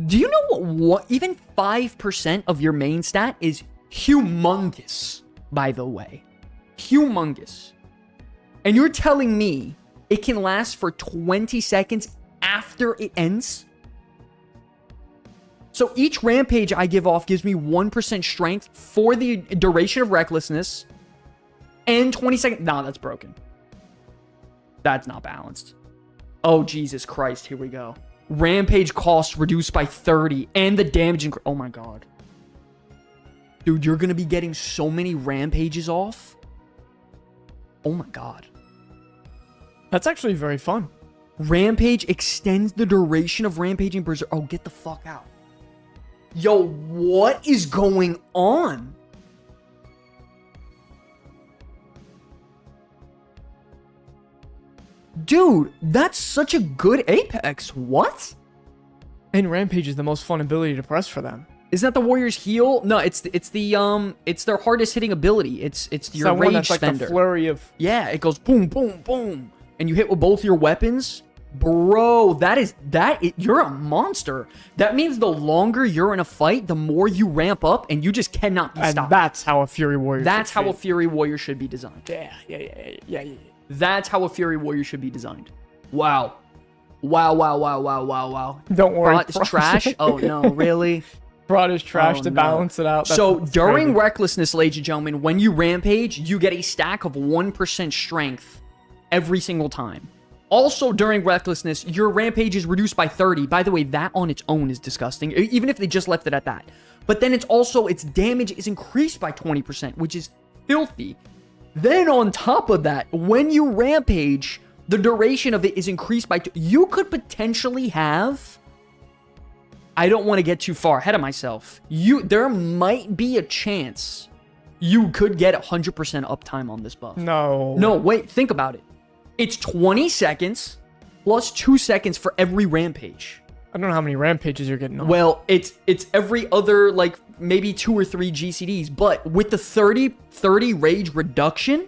Do you know what even 5% of your main stat is humongous, by the way? Humongous. And you're telling me it can last for 20 seconds after it ends? So each rampage I give off gives me 1% strength for the duration of Recklessness and 20 seconds. Nah, that's broken. That's not balanced. Oh, Jesus Christ. Here we go. Rampage cost reduced by 30 and the damage oh my god. Dude, you're going to be getting so many rampages off. Oh my god.
That's actually very fun.
Rampage extends the duration of Rampaging Berserker. Oh, get the fuck out. Yo, what is going on? Dude, that's such a good Apex. What?
And Rampage is the most fun ability to press for them.
Isn't that the Warrior's heal? No, it's their hardest hitting ability. It's your
that
rage
one that's like
spender.
the flurry of...
Yeah, it goes boom, boom, boom, and you hit with both your weapons. Bro, you're a monster. That means the longer you're in a fight, the more you ramp up, and you just cannot be stopped.
And that's how a Fury Warrior
That's
should
how a
feel.
Fury Warrior should be designed.
Yeah.
That's how a Fury Warrior should be designed. Wow. Wow.
Don't worry.
Prot is trash? Oh, no, really?
Prot is trash
Oh,
to
no.
balance it out.
So
That's
during
crazy.
Recklessness, ladies and gentlemen, when you rampage, you get a stack of 1% strength every single time. Also, during Recklessness, your rampage is reduced by 30. By the way, that on its own is disgusting, even if they just left it at that. But then it's also, its damage is increased by 20%, which is filthy. Then on top of that, when you rampage, the duration of it is increased by... You could potentially have... I don't want to get too far ahead of myself. There might be a chance you could get 100% uptime on this buff.
No.
No, wait, think about it. It's 20 seconds plus 2 seconds for every rampage.
I don't know how many rampages you're getting on.
Well, it's every other, like, maybe 2 or 3 GCDs, but with the 30 rage reduction,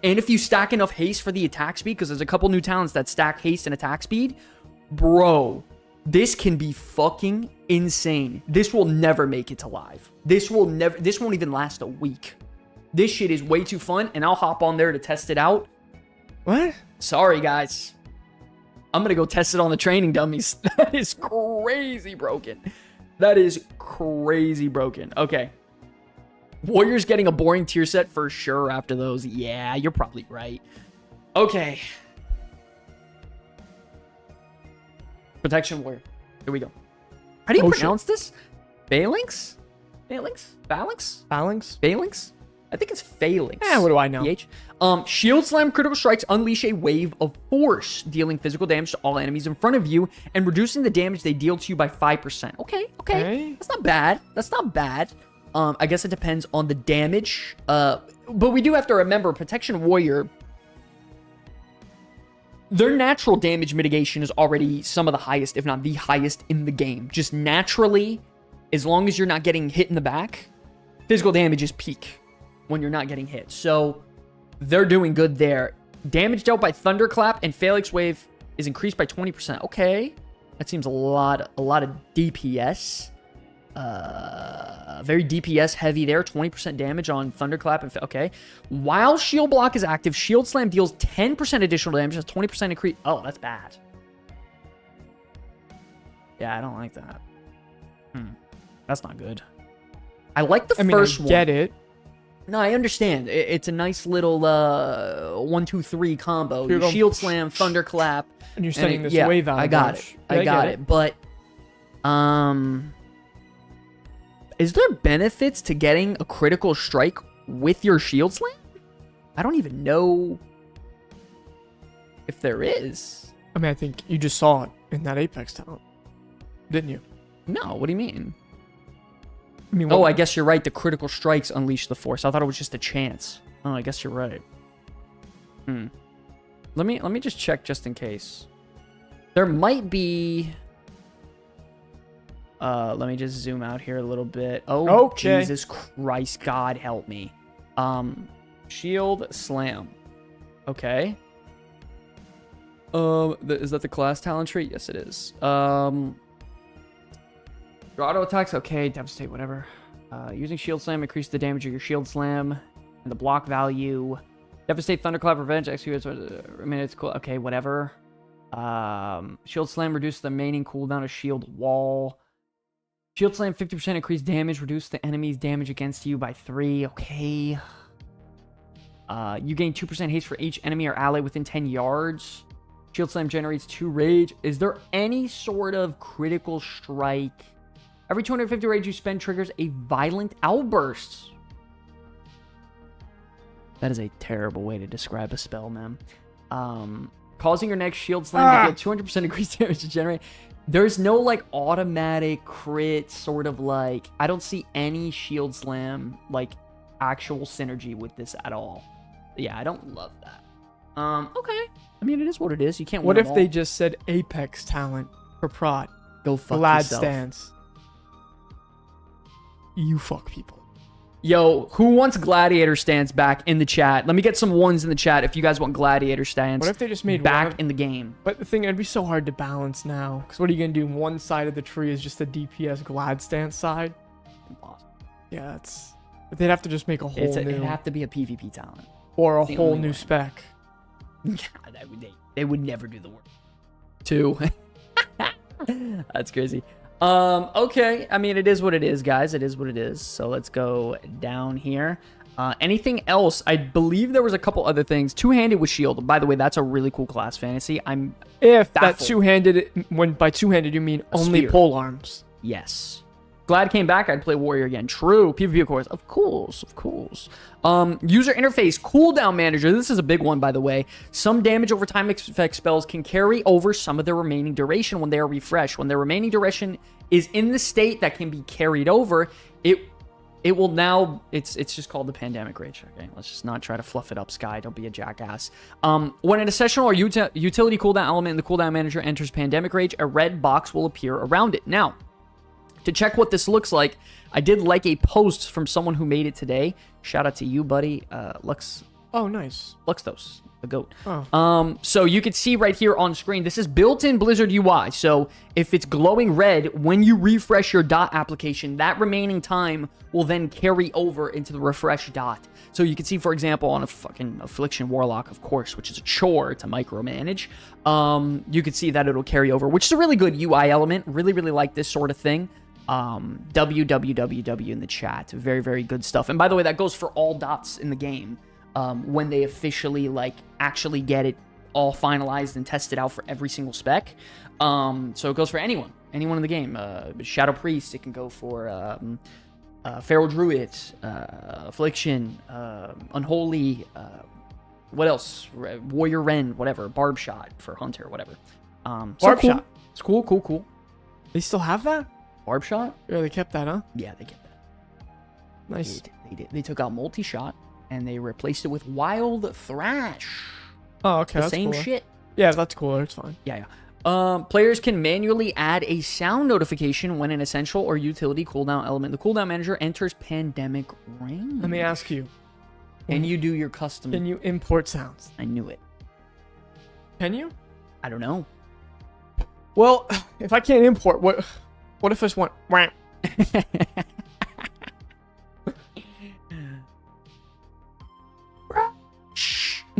and if you stack enough haste for the attack speed, because there's a couple new talents that stack haste and attack speed, bro, this can be fucking insane. This will never make it to live. This won't even last a week. This shit is way too fun, and I'll hop on there to test it out.
What?
Sorry, guys. I'm going to go test it on the training dummies. That is crazy broken. That is crazy broken. Okay. Warrior's getting a boring tier set for sure after those. Yeah, you're probably right. Okay. Protection Warrior. Here we go. How do you pronounce this? Phalanx? Phalanx? Phalanx?
Phalanx?
Phalanx? I think it's Phalanx.
What do I know?
PH. Shield Slam critical strikes unleash a wave of force, dealing physical damage to all enemies in front of you and reducing the damage they deal to you by 5%. Okay. That's not bad. That's not bad. I guess it depends on the damage. But we do have to remember, Protection Warrior, their natural damage mitigation is already some of the highest, if not the highest in the game. Just naturally, as long as you're not getting hit in the back, physical damage is peak when you're not getting hit. So they're doing good there. Damage dealt by Thunderclap and Phalanx Wave is increased by 20%. Okay. That seems a lot of DPS. Very DPS heavy there. 20% damage on Thunderclap. And okay. While Shield Block is active, Shield Slam deals 10% additional damage. That's 20% increase. Oh, that's bad. Yeah, I don't like that. That's not good. I like the first one.
I get it.
No, I understand. It's a nice little 1, 2, 3 combo. You Shield Slam, Thunderclap.
And you're sending this wave out.
I got it. I got it. But, is there benefits to getting a critical strike with your Shield Slam? I don't even know if there is.
I mean, I think you just saw it in that Apex talent, didn't you?
No, what do you mean?
I mean,
I guess you're right. The critical strikes unleash the force. I thought it was just a chance. Oh, I guess you're right. Let me just check just in case. There might be. Let me just zoom out here a little bit. Oh, okay. Jesus Christ, God help me. Shield Slam. Okay. Is that the class talent tree? Yes, it is. Your auto attacks, okay, devastate, whatever. Using Shield Slam, increase the damage of your Shield Slam and the block value. Devastate, Thunderclap, Revenge, execute. I mean, it's cool. Okay, whatever. Shield Slam, reduce the remaining cooldown of Shield Wall. Shield Slam, 50% increase damage, reduce the enemy's damage against you by 3. Okay. You gain 2% haste for each enemy or ally within 10 yards. Shield Slam generates 2 rage. Is there any sort of critical strike? Every 250 rage you spend triggers a violent outburst. That is a terrible way to describe a spell, man. Causing your next Shield Slam to get 200% increased damage to generate. There's no, like, automatic crit sort of, like... I don't see any Shield Slam, like, actual synergy with this at all. Yeah, I don't love that. Okay. I mean, it is what it is. You can't win
What if
them
they
all.
just said Apex talent for prot?
Go fuck
Glad
yourself.
stance. You fuck people.
Yo, who wants Gladiator stance back in the chat? Let me get some ones in the chat if you guys want Gladiator stance.
What if they just made
back in the game?
But the thing, it'd be so hard to balance now. Because what are you going to do? One side of the tree is just the DPS Glad stance side.
Impossible.
Yeah, that's... But they'd have to just make a whole new...
It'd have to be a PvP talent.
Or a whole new spec.
They would never do the work. 2. That's crazy. Okay. I mean, it is what it is, guys. It is what it is. So let's go down here. Anything else? I believe there was a couple other things. Two-handed with shield. By the way, that's a really cool class fantasy. I'm
If
baffled.
that two-handed... When by two-handed you mean only
spear.
pole arms.
Yes. Glad came back. I'd play Warrior again. True. PvP, of course. Of course. Of course. User interface. Cooldown manager. This is a big one, by the way. Some damage over time effect spells can carry over some of their remaining duration when they are refreshed. When their remaining duration is in the state that can be carried over, it it will now, it's just called the Pandemic Rage. Okay, let's just not try to fluff it up, Sky. Don't be a jackass. When an essential or utility cooldown element in the cooldown manager enters Pandemic Rage, a red box will appear around it. Now, to check what this looks like, I did like a post from someone who made it today. Shout out to you, buddy. Lux.
Oh, nice.
Luxtos, the goat.
Oh.
So you can see right here on screen, this is built-in Blizzard UI. So if it's glowing red, when you refresh your dot application, that remaining time will then carry over into the refresh dot. So you can see, for example, on a fucking Affliction Warlock, of course, which is a chore to micromanage, you can see that it'll carry over, which is a really good UI element. Really, really like this sort of thing. www in the chat. Very, very good stuff. And by the way, that goes for all dots in the game. When they officially, like, actually get it all finalized and tested out for every single spec. So it goes for anyone in the game. Shadow Priest, it can go for Feral Druid, Affliction, Unholy, what else? Warrior Ren, whatever. Barb Shot for Hunter, whatever.
Barb Shot.
It's cool.
They still have that?
Barb Shot?
Yeah, they kept that, huh?
Yeah, they kept that.
Nice.
They took out Multi-Shot, and they replaced it with Wild Thrash.
Oh, okay.
The same shit.
Yeah, that's cooler. It's fine.
Yeah. Players can manually add a sound notification when an essential or utility cooldown element in the cooldown manager enters Pandemic Range.
Let me ask you.
Can you do your custom?
Can you import sounds?
I knew it.
Can you?
I don't know.
Well, if I can't import, what if I just want... Wah?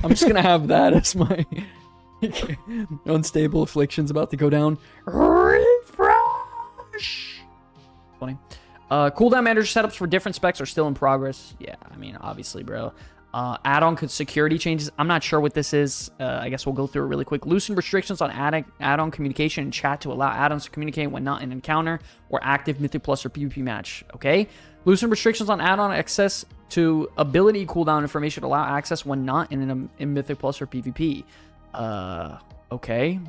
I'm just gonna have that as my unstable affliction's about to go down. Refresh. Funny. Cooldown manager setups for different specs are still in progress. Yeah, I mean, obviously, bro. Add-on security changes. I'm not sure what this is. I guess we'll go through it really quick. Loosen restrictions on add-on communication and chat to allow add-ons to communicate when not in an encounter or active Mythic Plus or PvP match. Okay. Loosen restrictions on add-on access to ability cooldown information to allow access when not in Mythic Plus or PvP. Okay.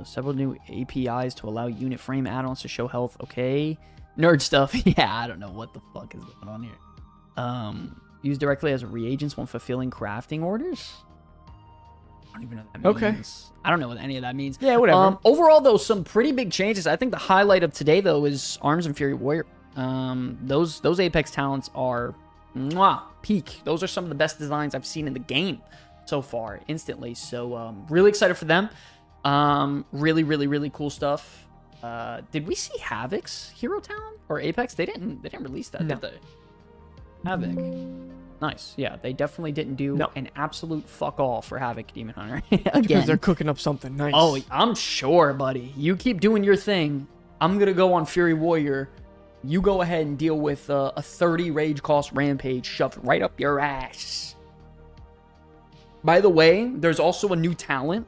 Several new APIs to allow unit frame add-ons to show health. Okay. Nerd stuff. Yeah, I don't know what the fuck is going on here. Used directly as reagents when fulfilling crafting orders? I don't even know what that means. I don't know what any of that means.
Yeah, whatever.
Overall, though, some pretty big changes. I think the highlight of today, though, is Arms and Fury Warrior. Those Apex talents are peak. Those are some of the best designs I've seen in the game so far, instantly. So, really excited for them. Really, really, really cool stuff. Did we see Havoc's hero talent or Apex? They didn't release that, did they? Havoc. Nice. Yeah, they definitely didn't do an absolute fuck all for Havoc Demon Hunter. Again.
Because they're cooking up something nice.
Oh, I'm sure, buddy. You keep doing your thing. I'm going to go on Fury Warrior. You go ahead and deal with a 30 rage cost rampage shoved right up your ass. By the way, there's also a new talent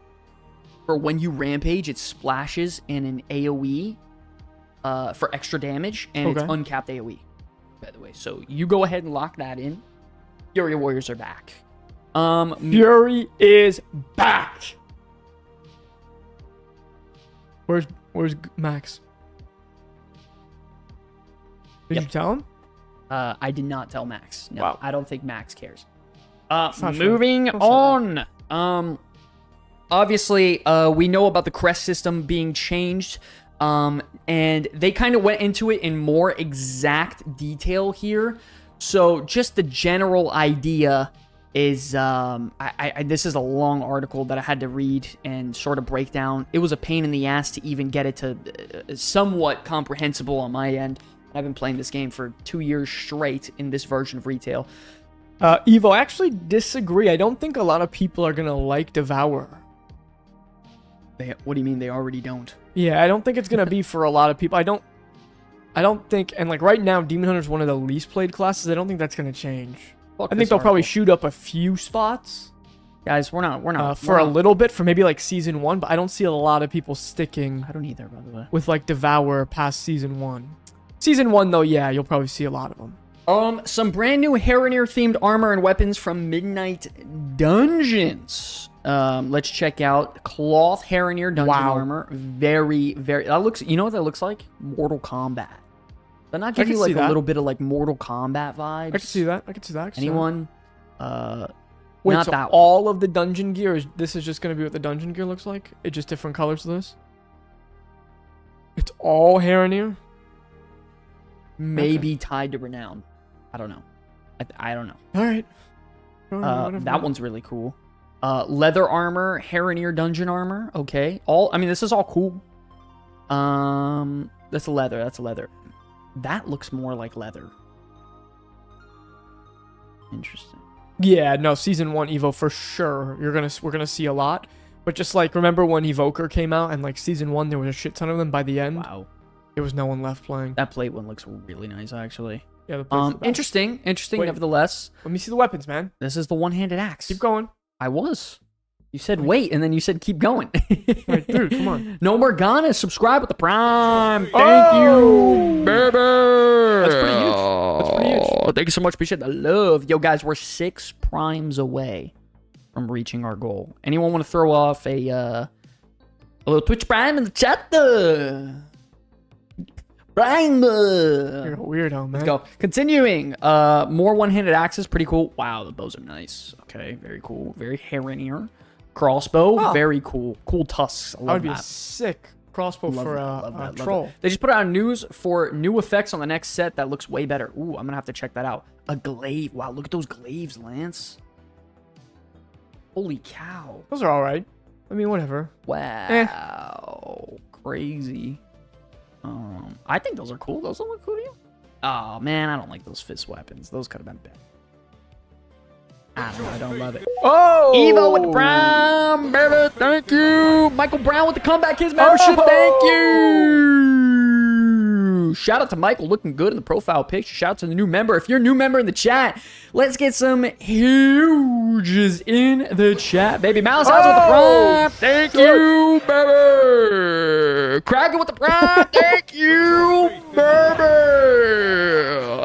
for when you rampage, it splashes in an AoE for extra damage, and it's uncapped AoE. By the way, so you go ahead and lock that in. Fury Warriors are back.
Fury is back. Where's Max? Did you tell him?
I did not tell Max. No,
wow.
I don't think Max cares.
Moving
on. Obviously, we know about the crest system being changed. And they kind of went into it in more exact detail here. So just the general idea is, this is a long article that I had to read and sort of break down. It was a pain in the ass to even get it to somewhat comprehensible on my end. I've been playing this game for 2 years straight in this version of retail.
Evo, I actually disagree. I don't think a lot of people are going to like Devour.
What do you mean they already don't?
Yeah, I don't think it's going to be for a lot of people. I don't think, and like right now, Demon Hunter is one of the least played classes. I don't think that's going to change. I think they'll probably shoot up a few spots.
Guys, we're not
for a little bit, for maybe like season 1, but I don't see a lot of people sticking.
I don't either, by the way.
With like Devour past season 1. Season 1, though, yeah, you'll probably see a lot of them.
Some brand new Heronir themed armor and weapons from Midnight Dungeons. Let's check out Cloth Heronir Dungeon armor. Very, very. That looks. You know what that looks like? Mortal Kombat. But not give
can
you like
see
a
that.
little bit of like Mortal Kombat vibes.
I can see that. I can see that. I can see that.
Anyone?
Wait,
not
so
that one.
all of the dungeon gear this is just gonna be what the dungeon gear looks like? It's just different colors to this? It's all Haranier?
Maybe tied to renown. I don't know. I don't know.
Alright.
That one's really cool. Leather armor, Haranier dungeon armor. Okay. I mean, this is all cool. That's leather. That's leather. That looks more like leather. Interesting.
Yeah, no, season 1 Evo for sure. We're gonna see a lot. But just like remember when Evoker came out and like season 1 there was a shit ton of them by the end?
Wow.
There was no one left playing.
That plate one looks really nice actually.
Yeah, the plate's the best.
Interesting
Wait.
nevertheless.
Let me see the weapons, man.
This is the one-handed axe.
Keep going.
I was. You said wait, and then you said keep going.
Right, dude, come on.
No Morgana, subscribe with the Prime. Thank
Oh!
you, baby.
That's pretty huge. That's pretty huge.
Thank you so much. Appreciate the love. Yo, guys, we're 6 primes away from reaching our goal. Anyone want to throw off a little Twitch Prime in the chat? Prime.
You're a weirdo, man.
Let's go. Continuing. More one-handed axes. Pretty cool. Wow, the bows are nice. Okay, very cool. Very Haranier. Crossbow.
Oh.
Very cool. Cool tusks. I
That
love
would be a
that.
sick crossbow
Love
for
that,
a
love that.
troll.
They just put out news for new effects on the next set that looks way better. Ooh, I'm gonna have to check that out. A glaive. Wow, look at those glaives, Lance. Holy cow.
Those are alright. I mean, whatever.
Wow. Crazy. I think those are cool. Those don't look cool to you? Oh, man, I don't like those fist weapons. Those could have been better. I don't know. I don't love it.
Oh!
Evo with the Prime, baby. Thank you. Michael Brown with the comeback his membership. Thank you. Shout out to Michael, looking good in the profile picture. Shout out to the new member. If you're a new member in the chat, let's get some huges in the chat, baby. Mouse Eyes with the Prime. Thank you, baby. Kraken with the Prime. Thank you, baby.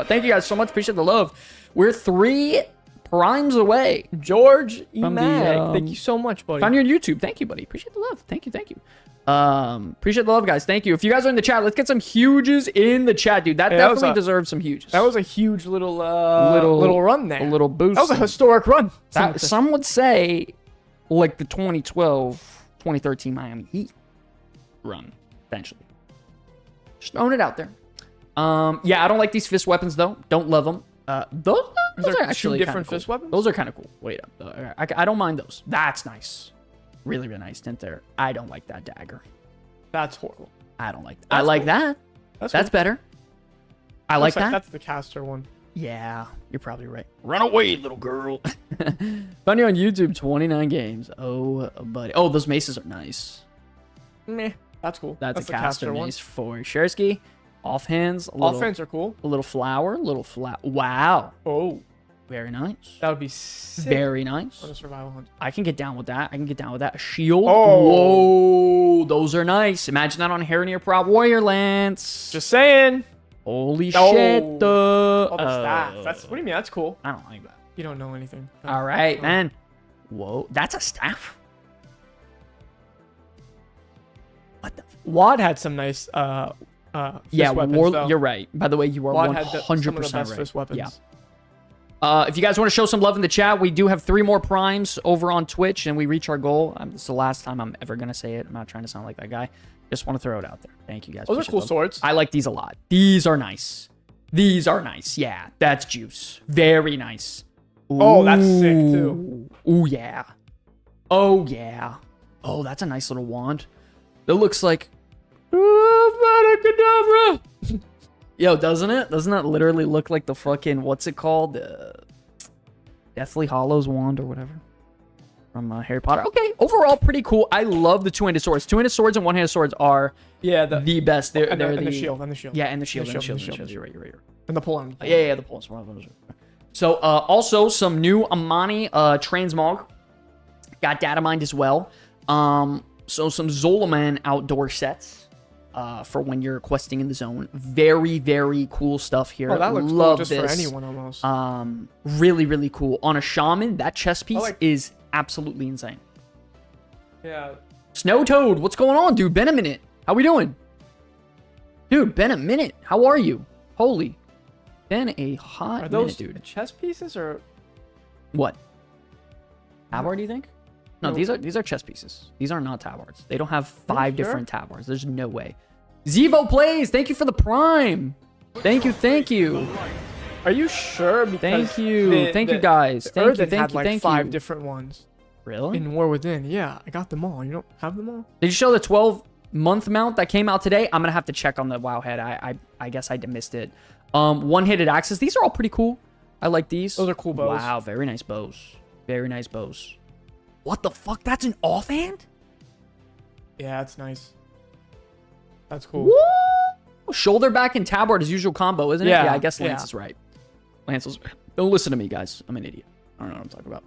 Thank you guys so much. Appreciate the love. We're 3 primes away.
George
From the,
Emac. Thank you so much, buddy.
Found you on YouTube. Thank you, buddy. Appreciate the love. Thank you. Thank you. Appreciate the love, guys. Thank you. If you guys are in the chat, let's get some huges in the chat, dude. That definitely deserves some huges.
That was a huge little run there.
A little boost.
That was a historic run.
Some would say like the 2012, 2013 Miami Heat run, eventually. Just throwing it out there. Yeah, I don't like these fist weapons, though. Don't love them. Those are actually
two different
cool.
fist weapons.
Those are kind of cool. Wait up. I don't mind those. That's nice. Really, really nice tint there. I don't like that dagger.
That's horrible.
I don't like that.
That's
I like
cool.
that. That's
cool.
better. I like that.
That's the caster one.
Yeah, you're probably right. Run away, little girl. Found you on YouTube, 29 games. Oh, buddy. Oh, those maces are nice.
Meh. That's cool.
That's a
the
caster
one.
mace for Shersky. Offhands.
Offense are cool.
A little flower. Wow.
Oh,
Very nice.
that would be sick.
Very nice.
On a survival hunt.
I can get down with that. A shield.
Oh.
Whoa. Those are nice. Imagine that on Haranier Prop Warrior Lance.
Just saying.
Holy
Oh.
shit.
All the staff. What do you mean? That's cool.
I don't like that.
You don't know anything.
All right, man. Whoa. That's a staff? What the?
Wad had some nice fist weapons, though.
You're right. By the way, you are
Wad
100%
had some of the best
right.
fist weapons.
Yeah. If you guys want to show some love in the chat, we do have 3 more primes over on Twitch, and we reach our goal. This is the last time I'm ever going to say it. I'm not trying to sound like that guy. Just want to throw it out there. Thank you guys.
Those are
Appreciate
cool
them.
swords.
I like these a lot. These are nice. Yeah, that's juice. Very nice.
Oh, that's sick, too.
Ooh, yeah. Oh, yeah. Oh, that's a nice little wand. It looks like... Yo, doesn't it? Doesn't that literally look like the fucking... What's it called? Deathly Hallows wand or whatever. From Harry Potter. Okay, overall, pretty cool. I love the two-handed swords. Two-handed swords and one-handed swords are the best. They're
the shield. And the shield.
Yeah, and the shield.
The shield.
You're right.
And the pull-on.
Yeah, the pulse. So, also some new Amani Transmog. Got data mined as well. So some Zolaman outdoor sets for when you're questing in the zone. Very, very cool stuff here.
Oh, that looks
Love
cool just
this.
for anyone almost.
Really, really cool. On a Shaman, that chest piece is absolutely insane.
Yeah.
Snow Toad, what's going on, dude? Been a minute. How we doing? Dude, been a minute. How are you? Holy. Been a hot
Are those
minute, dude.
chess pieces or?
What? Tabard, do you think? No,
No.
these are chess pieces. These are not tabards. They don't have
Are you
5
sure?
different tabards. There's no way. Zevo plays. Thank you for the prime. Thank you. Thank you.
Are you sure? Because
Thank you. Thank you, guys.
the
Thank you.
Earthen
Thank
had
you.
like
Thank
5
you.
different ones
Really?
in War Within. Yeah, I got them all. You don't have them all?
Did you show the 12-month mount that came out today? I'm gonna have to check on the WoW head. I guess I missed it. One-handed axes. These are all pretty cool. I like these.
Those are cool bows.
Wow, very nice bows. Very nice bows. What the fuck? That's an offhand?
Yeah, that's nice. That's cool.
Woo! Shoulder back and tabard is usual combo, isn't it?
Yeah,
I guess Lance
yeah.
is right. Lance is. Don't listen to me, guys. I'm an idiot. I don't know what I'm talking about.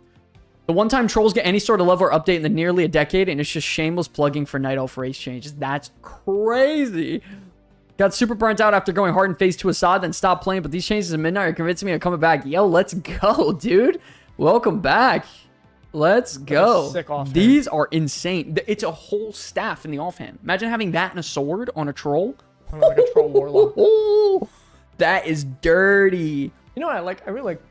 The one-time trolls get any sort of level or update in the nearly a decade, and it's just shameless plugging for Night Elf race changes. That's crazy. Got super burnt out after going hard in phase 2 Assad, then stopped playing, but these changes at midnight are convincing me of coming back. Yo, let's go, dude. Welcome back. Let's go.
Sick offhand.
These are insane. It's a whole staff in the offhand. Imagine having that and a sword on a troll.
Kind of like a troll warlock.
Oh, that is dirty.
You know what I like? I really like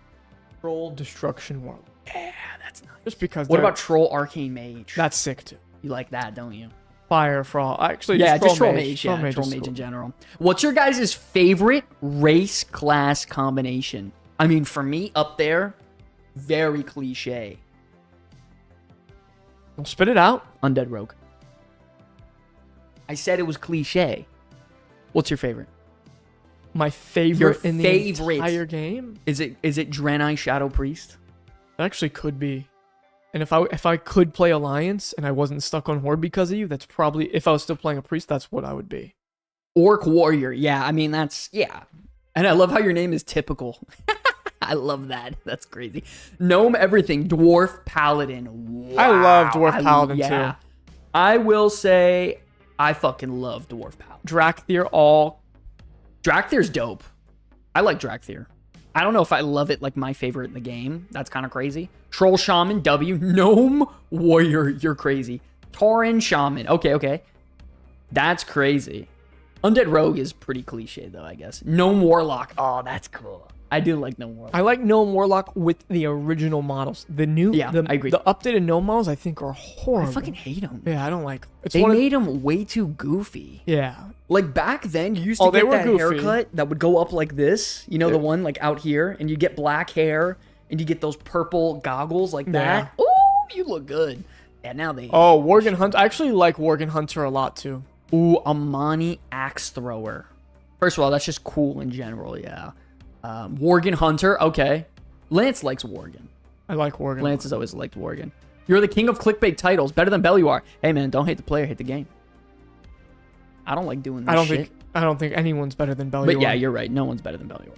troll destruction warlock.
Yeah, that's nice.
Just because.
What
they're-
about troll arcane mage?
That's sick too.
You like that, don't you?
Fire for all. Actually,
Yeah,
just troll
mage.
mage.
Troll
is
mage
cool.
in general. What's your guys' favorite race class combination? I mean, for me, up there, very cliche.
Don't spit it out.
Undead Rogue. I said it was cliche. What's your favorite?
My favorite
Your
in the
favorite.
entire game.
Is it Draenei Shadow Priest?
It actually could be. And if I could play Alliance and I wasn't stuck on Horde because of you, that's probably, if I was still playing a priest, that's what I would be.
Orc Warrior. Yeah, I mean, that's, yeah. And I love how your name is typical. I love that. That's crazy. Gnome everything. Dwarf Paladin. Wow.
I love Dwarf Paladin too.
I will say I fucking love Dwarf Paladin.
Drakthir all.
Drakthir's dope. I like Drakthir. I don't know if I love it like my favorite in the game. That's kind of crazy. Troll Shaman, W. Gnome Warrior, you're crazy. Tauren Shaman. Okay. That's crazy. Undead Rogue is pretty cliche though, I guess. Gnome Warlock. Oh, that's cool. I do like Gnome Warlock.
I like Gnome Warlock with the original models. The new,
Yeah, I agree.
The updated Gnome models, I think, are horrible.
I fucking hate them.
Yeah, I don't like. It's
They
one of,
made him way too goofy.
yeah.
Like back then, you used to
Oh, they
get
were
that
goofy.
haircut that would go up like this. You know, the
Yeah.
one like out here, and you get black hair, and you get those purple goggles like that.
Yeah.
Ooh, you look good. And now they.
Oh, Worgen Hunter. I actually like Worgen Hunter a lot too.
Ooh, Amani Axe Thrower. First of all, that's just cool in general, yeah. Worgen Hunter, okay. Lance likes Worgen.
I like Worgen.
Lance has always liked Worgen. You're the king of clickbait titles, better than Belluar. Hey man, don't hate the player, hate the game. I don't like doing this shit.
I don't think anyone's better than Belluar.
But yeah, you're right. No one's better than Belluar.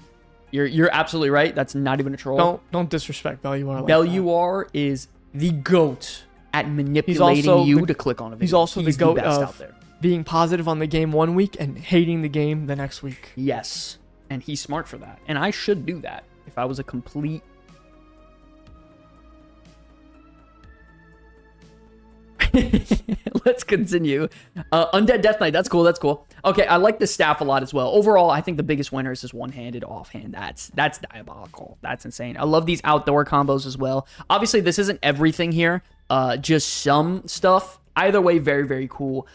You're absolutely right. That's not even a troll.
Don't disrespect Belluar. Like
Belluar is the GOAT at manipulating
also
you
the-
to click on a video.
He's also the GOAT
best
of
out there.
being positive on the game one week and hating the game the next week.
Yes. And he's smart for that. And I should do that if I was a complete... Let's continue. Undead Death Knight. That's cool. That's cool. Okay, I like the staff a lot as well. Overall, I think the biggest winner is this one-handed offhand. That's diabolical. That's insane. I love these outdoor combos as well. Obviously, this isn't everything here. Just some stuff. Either way, very, very cool.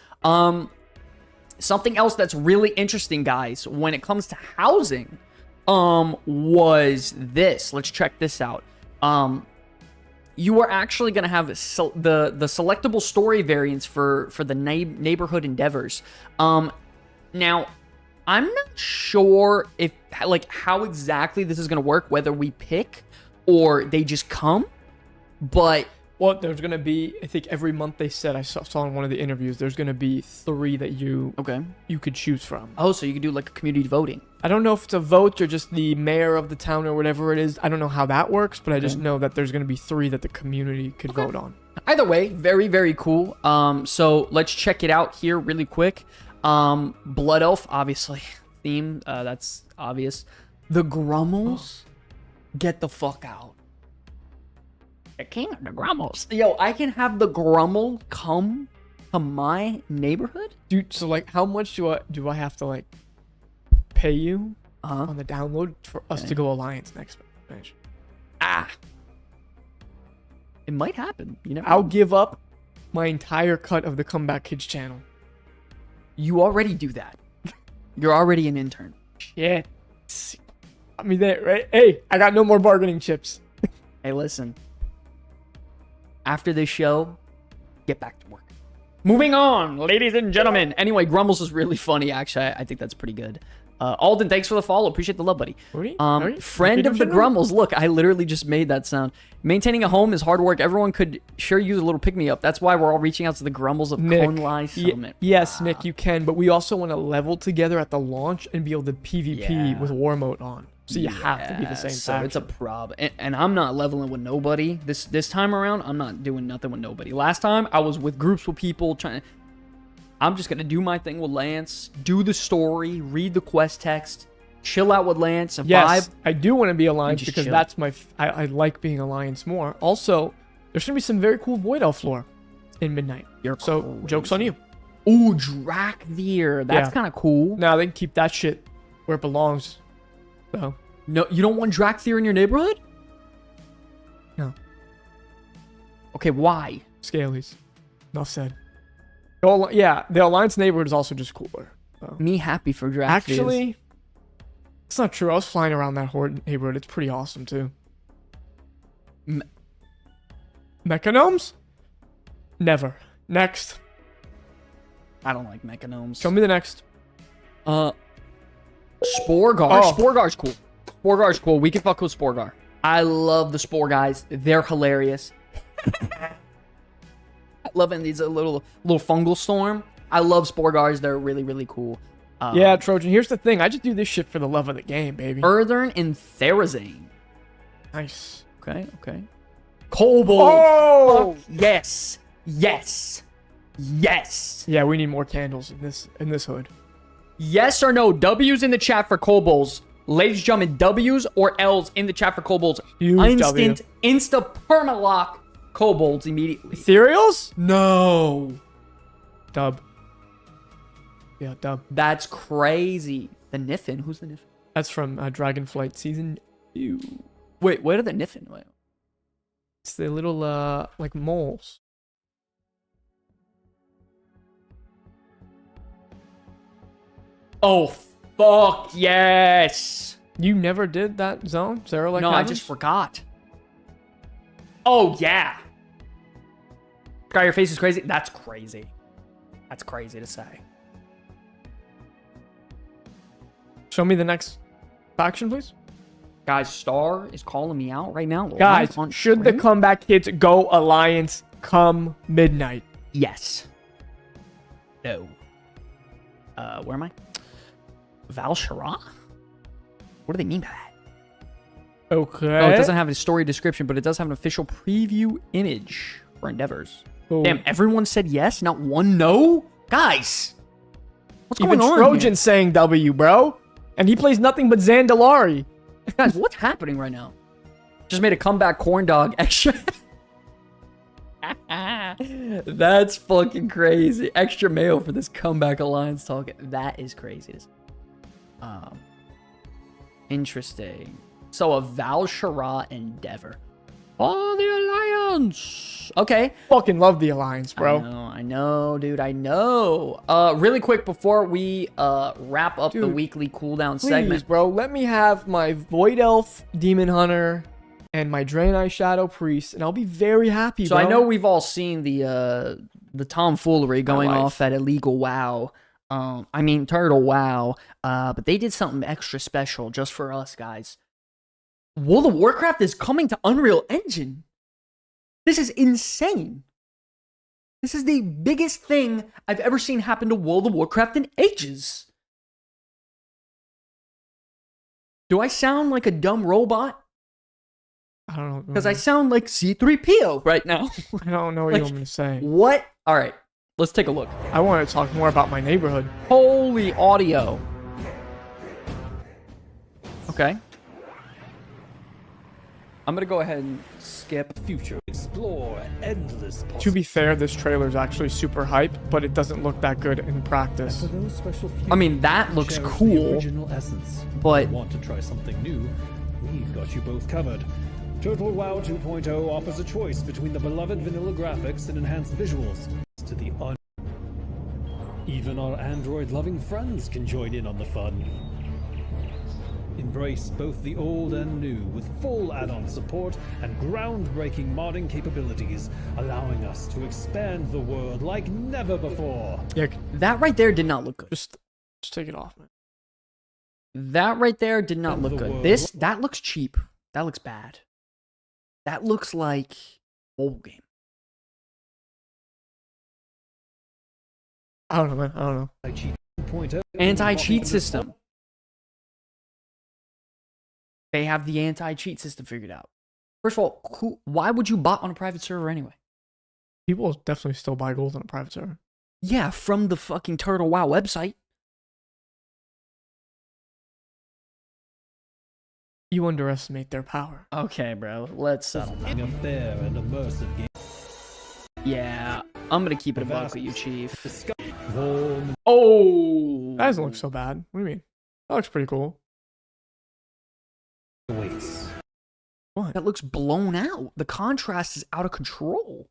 Something else that's really interesting, guys, when it comes to housing, was this. Let's check this out. You are actually going to have the selectable story variants for the neighborhood endeavors. Now, I'm not sure if how exactly this is going to work, whether we pick or they just come, but
Well, there's going to be, I think every month they said, I saw in one of the interviews, there's going to be 3 that you could choose from.
Oh, so you could do like a community voting.
I don't know if it's a vote or just the mayor of the town or whatever it is. I don't know how that works, but I just know that there's going to be 3 that the community could vote on.
Either way, very, very cool. So let's check it out here really quick. Blood Elf, obviously. Theme, that's obvious. The Grummels, get the fuck out. The king of the Grummels. Yo, I can have the Grummel come to my neighborhood?
Dude, so how much do I have to pay you? on the download for us to go Alliance next match.
It might happen. You know.
I'll give up my entire cut of the Comeback Kids channel.
You already do that. You're already an intern.
Shit. I mean, that right? Hey, I got no more bargaining chips.
Hey, listen. After this show, get back to work. Moving on, ladies and gentlemen. Anyway, Grumbles is really funny, actually. I think that's pretty good. Alden, thanks for the follow. Appreciate the love, buddy. Friend of the Grumbles. Look, I literally just made that sound. Maintaining a home is hard work. Everyone could sure use a little pick-me-up. That's why we're all reaching out to the Grumbles of Conlai Summit.
Yes, Nick, you can. But we also want to level together at the launch and be able to PvP with War Mode on. So you have to be the same faction.
It's a problem. And I'm not leveling with nobody. This time around, I'm not doing nothing with nobody. Last time, I was with groups with people trying to... I'm just going to do my thing with Lance, do the story, read the quest text, chill out with Lance, and vibe.
I do want to be Alliance because that's my... I like being Alliance more. Also, there's going to be some very cool Void Elf lore in Midnight. So, crazy. Joke's on you.
Ooh, Drakthir. That's kind of cool.
Now they can keep that shit where it belongs. So.
No, you don't want Drakthir in your neighborhood?
No.
Okay, why?
Scalies. Enough said. Yeah, the Alliance neighborhood is also just cooler. So.
Me happy for Drakthir.
Actually, it's not true. I was flying around that Horde neighborhood. It's pretty awesome, too. Mechanomes? Never. Next.
I don't like Mechanomes.
Show me the next.
Sporgar. Sporgar's cool. Sporgar's cool. We can fuck with Sporgar. I love the Spore guys. They're hilarious. Loving these little fungal storm. I love Sporgars. They're really, really cool.
Yeah, Trojan. Here's the thing. I just do this shit for the love of the game, baby.
Earthern and Therazane.
Nice.
Okay. Kobold.
Oh!
Yes.
Yeah, we need more candles in this hood.
Yes or no? W's in the chat for kobolds. Ladies and gentlemen, W's or L's in the chat for kobolds. Insta permalock kobolds immediately.
Ethereals?
No.
Dub. Yeah, dub.
That's crazy. The Niffin? Who's the Niffin?
That's from Dragonflight Season 2.
Wait, what are the Niffin? Wait.
It's the little, like, moles.
Oh, fuck yes.
You never did that zone? Zero like
No, I just forgot. Oh, yeah. Sky, your face is crazy? That's crazy. That's crazy to say.
Show me the next faction, please.
Guys, Star is calling me out right now.
Guys, should the Comeback Kids go Alliance come midnight?
Yes. No. Where am I? Val'Sharah? What do they mean by that?
Okay.
Oh, it doesn't have a story description, but it does have an official preview image for Endeavors.
Oh.
Damn, everyone said yes, not one no? Guys, what's going on
Even Trojan's saying W, bro. And he plays nothing but Zandalari.
Guys, what's happening right now? Just made a comeback corn dog extra. That's fucking crazy. Extra mayo for this comeback alliance talk. That is crazy. Interesting. So a Val'Sharah Endeavor. Oh, the Alliance. Okay.
Fucking love the Alliance, bro.
I know, dude. I know. Really quick before we wrap up the weekly cooldown segment,
bro, let me have my Void Elf Demon Hunter and my Draenei Shadow Priest, and I'll be very happy,
So
bro.
I know we've all seen the tomfoolery going off at Illegal WoW. Turtle WoW. But they did something extra special just for us, guys. World of Warcraft is coming to Unreal Engine. This is insane. This is the biggest thing I've ever seen happen to World of Warcraft in ages. Do I sound like a dumb robot?
I don't know.
Because I sound like C-3PO right now.
I don't know what you want me to say.
What? All right, let's take a look.
I want to talk more about my neighborhood.
Holy audio. Okay. I'm gonna go ahead and skip.
Future. Explore endless
To be fair, this trailer is actually super hype, but it doesn't look that good in practice.
For those special few
I mean, that looks
cherish the
cool,
original essence.
but-
Want to try something new? We've got you both covered. Total WoW 2.0 offers a choice between the beloved vanilla graphics and enhanced visuals. To the Even our Android-loving friends can join in on the fun. Embrace both the old and new with full add-on support and groundbreaking modding capabilities, allowing us to expand the world like never before.
Yeah,
That right there did not look good.
just take it off, man.
That right there did not look good. That looks cheap. That looks bad. That looks like mobile game.
I don't know, man. I don't know.
Anti-cheat 2.0
Anti-cheat system. They have the anti-cheat system figured out. First of all, why would you bot on a private server anyway?
People definitely still buy gold on a private server.
Yeah, from the fucking Turtle WoW website.
You underestimate their power.
Okay, bro. Let's settle down.
a fair and immersive game.
Yeah, I'm gonna keep it a buck with you, Chief.
Warm
Oh!
That doesn't look so bad. What do you mean? That looks pretty cool.
awaits.
What?
That looks blown out. The contrast is out of control.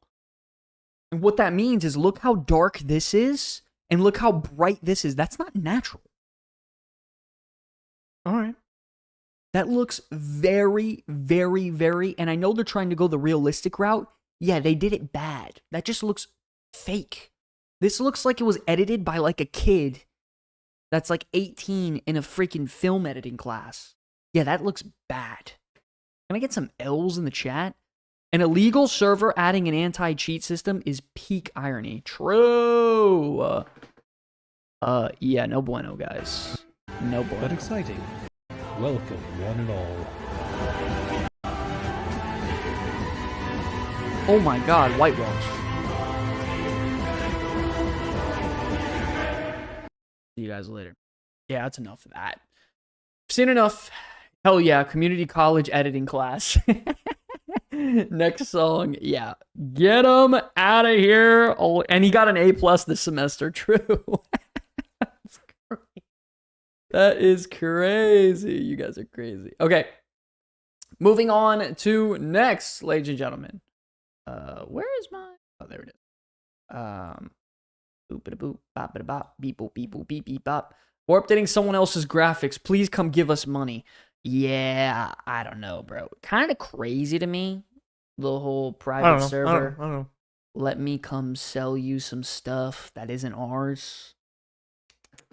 And what that means is look how dark this is, and look how bright this is. That's not natural.
All right.
That looks very, very, very, and I know they're trying to go the realistic route. Yeah, they did it bad. That just looks fake. This looks like it was edited by like a kid that's like 18 in a freaking film editing class. Yeah, that looks bad. Can I get some L's in the chat? An illegal server adding an anti-cheat system is peak irony. True. Yeah, no bueno, guys. No
But
bueno.
exciting. Welcome, one and all.
Oh my god, White Walsh. See you guys later. Yeah, that's enough of that. Seen enough. Hell yeah, community college editing class. Next song, yeah. Get him out of here. Oh, and he got an A+ this semester. True. That's crazy. That is crazy. You guys are crazy. Okay. Moving on to next, ladies and gentlemen. Where is my... Oh, there it is. Boop, bada boop, bop, bada bop, beep, boop, beep, boop, beep, beep, bop. We're updating someone else's graphics. Please come give us money. Yeah, I don't know, bro. Kind of crazy to me. The whole private server.
I don't know.
Let me come sell you some stuff that isn't ours.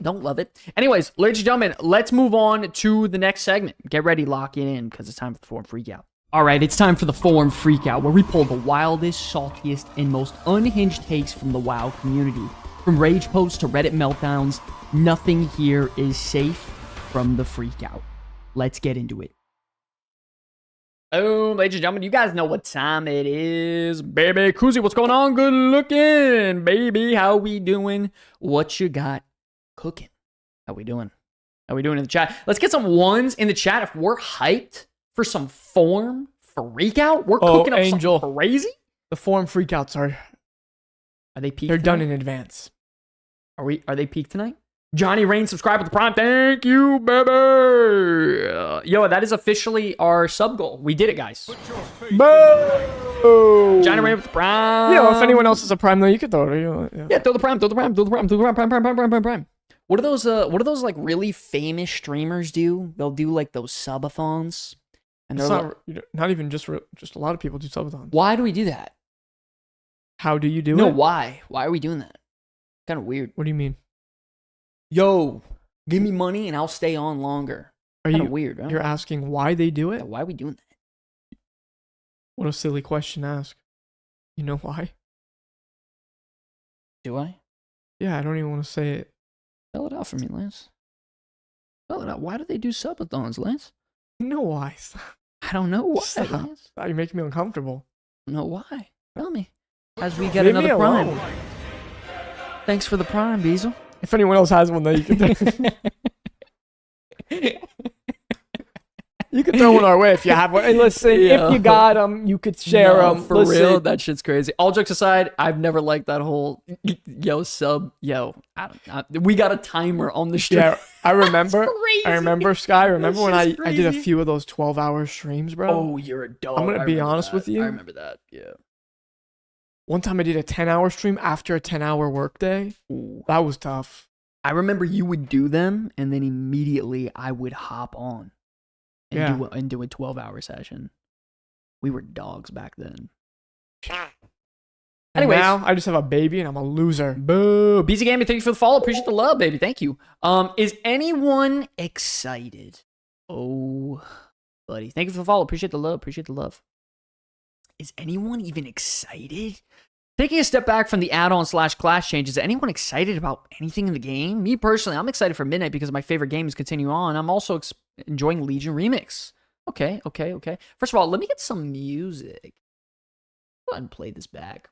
Don't love it. Anyways, ladies and gentlemen, let's move on to the next segment. Get ready, lock it in, because it's time for the Forum Freakout. All right, it's time for the Forum Freakout, where we pull the wildest, saltiest, and most unhinged takes from the WoW community. From rage posts to Reddit meltdowns, nothing here is safe from the Freakout. Let's get into it. Oh, ladies and gentlemen, you guys know what time it is. Baby Koozie, what's going on? Good looking. Baby, how we doing? What you got cooking? How we doing? How we doing in the chat? Let's get some ones in the chat if we're hyped for some Forum Freakout. We're cooking up
Angel.
something crazy.
The Forum freakouts are
They peaked
they're done
tonight?
in advance.
Are they peaked tonight? Johnny Rain, subscribe with the Prime. Thank you, baby. Yo, that is officially our sub goal. We did it, guys.
Boom!
Johnny Rain with the Prime.
You know, if anyone else is a prime, though, you could throw it.
Yeah, throw the Prime, throw the Prime, throw the Prime, throw the Prime, Prime. What are those like really famous streamers do? They'll do like those subathons. And
It's
they're like,
not even just a lot of people do subathons.
why do we do that?
How do you do
No,
it?
why? Why are we doing that? Kind of weird.
What do you mean?
Yo, give me money and I'll stay on longer.
Are
Kind
you
of weird, right?
You're asking why they do
Yeah,
it?
why are we doing that?
What a silly question to ask. You know why?
Do I?
Yeah, I don't even want to say it.
Spell it out for me, Lance. Spell it out. Why do they do subathons, Lance?
You know why?
I don't know why,
Stop.
Lance.
You're making me uncomfortable.
I don't know why. Tell me. As we get
Leave me
another Prime.
alone.
Thanks for the Prime, Beazle.
If anyone else has one, though, you can. You could throw one our way if you have one. Hey, listen,
Yeah.
if you got them, you could share them.
For real, that shit's crazy. All jokes aside, I've never liked that whole we got a timer on the stream.
Yeah, I remember.
crazy.
I remember, Sky. Remember when I
shit's
did a
crazy.
few of those 12-hour streams, bro?
Oh, you're a dog.
I'm gonna
I
be
remember
honest
that.
with you.
I remember that. Yeah.
One time I did a 10-hour stream after a 10-hour workday.
Ooh.
That was tough.
I remember you would do them, and then immediately I would hop on and do a 12-hour session. We were dogs back then.
And
Anyways.
now I just have a baby and I'm a loser.
Boo. BZ Gaming, thank you for the follow. Appreciate the love, baby. Thank you. Is anyone excited? Oh, buddy. Thank you for the follow. Appreciate the love. Appreciate the love. Is anyone even excited? Taking a step back from the add-on / class changes, is anyone excited about anything in the game? Me personally, I'm excited for Midnight because my favorite games continue on. I'm also enjoying Legion Remix. Okay. First of all, let me get some music. Go ahead and play this back.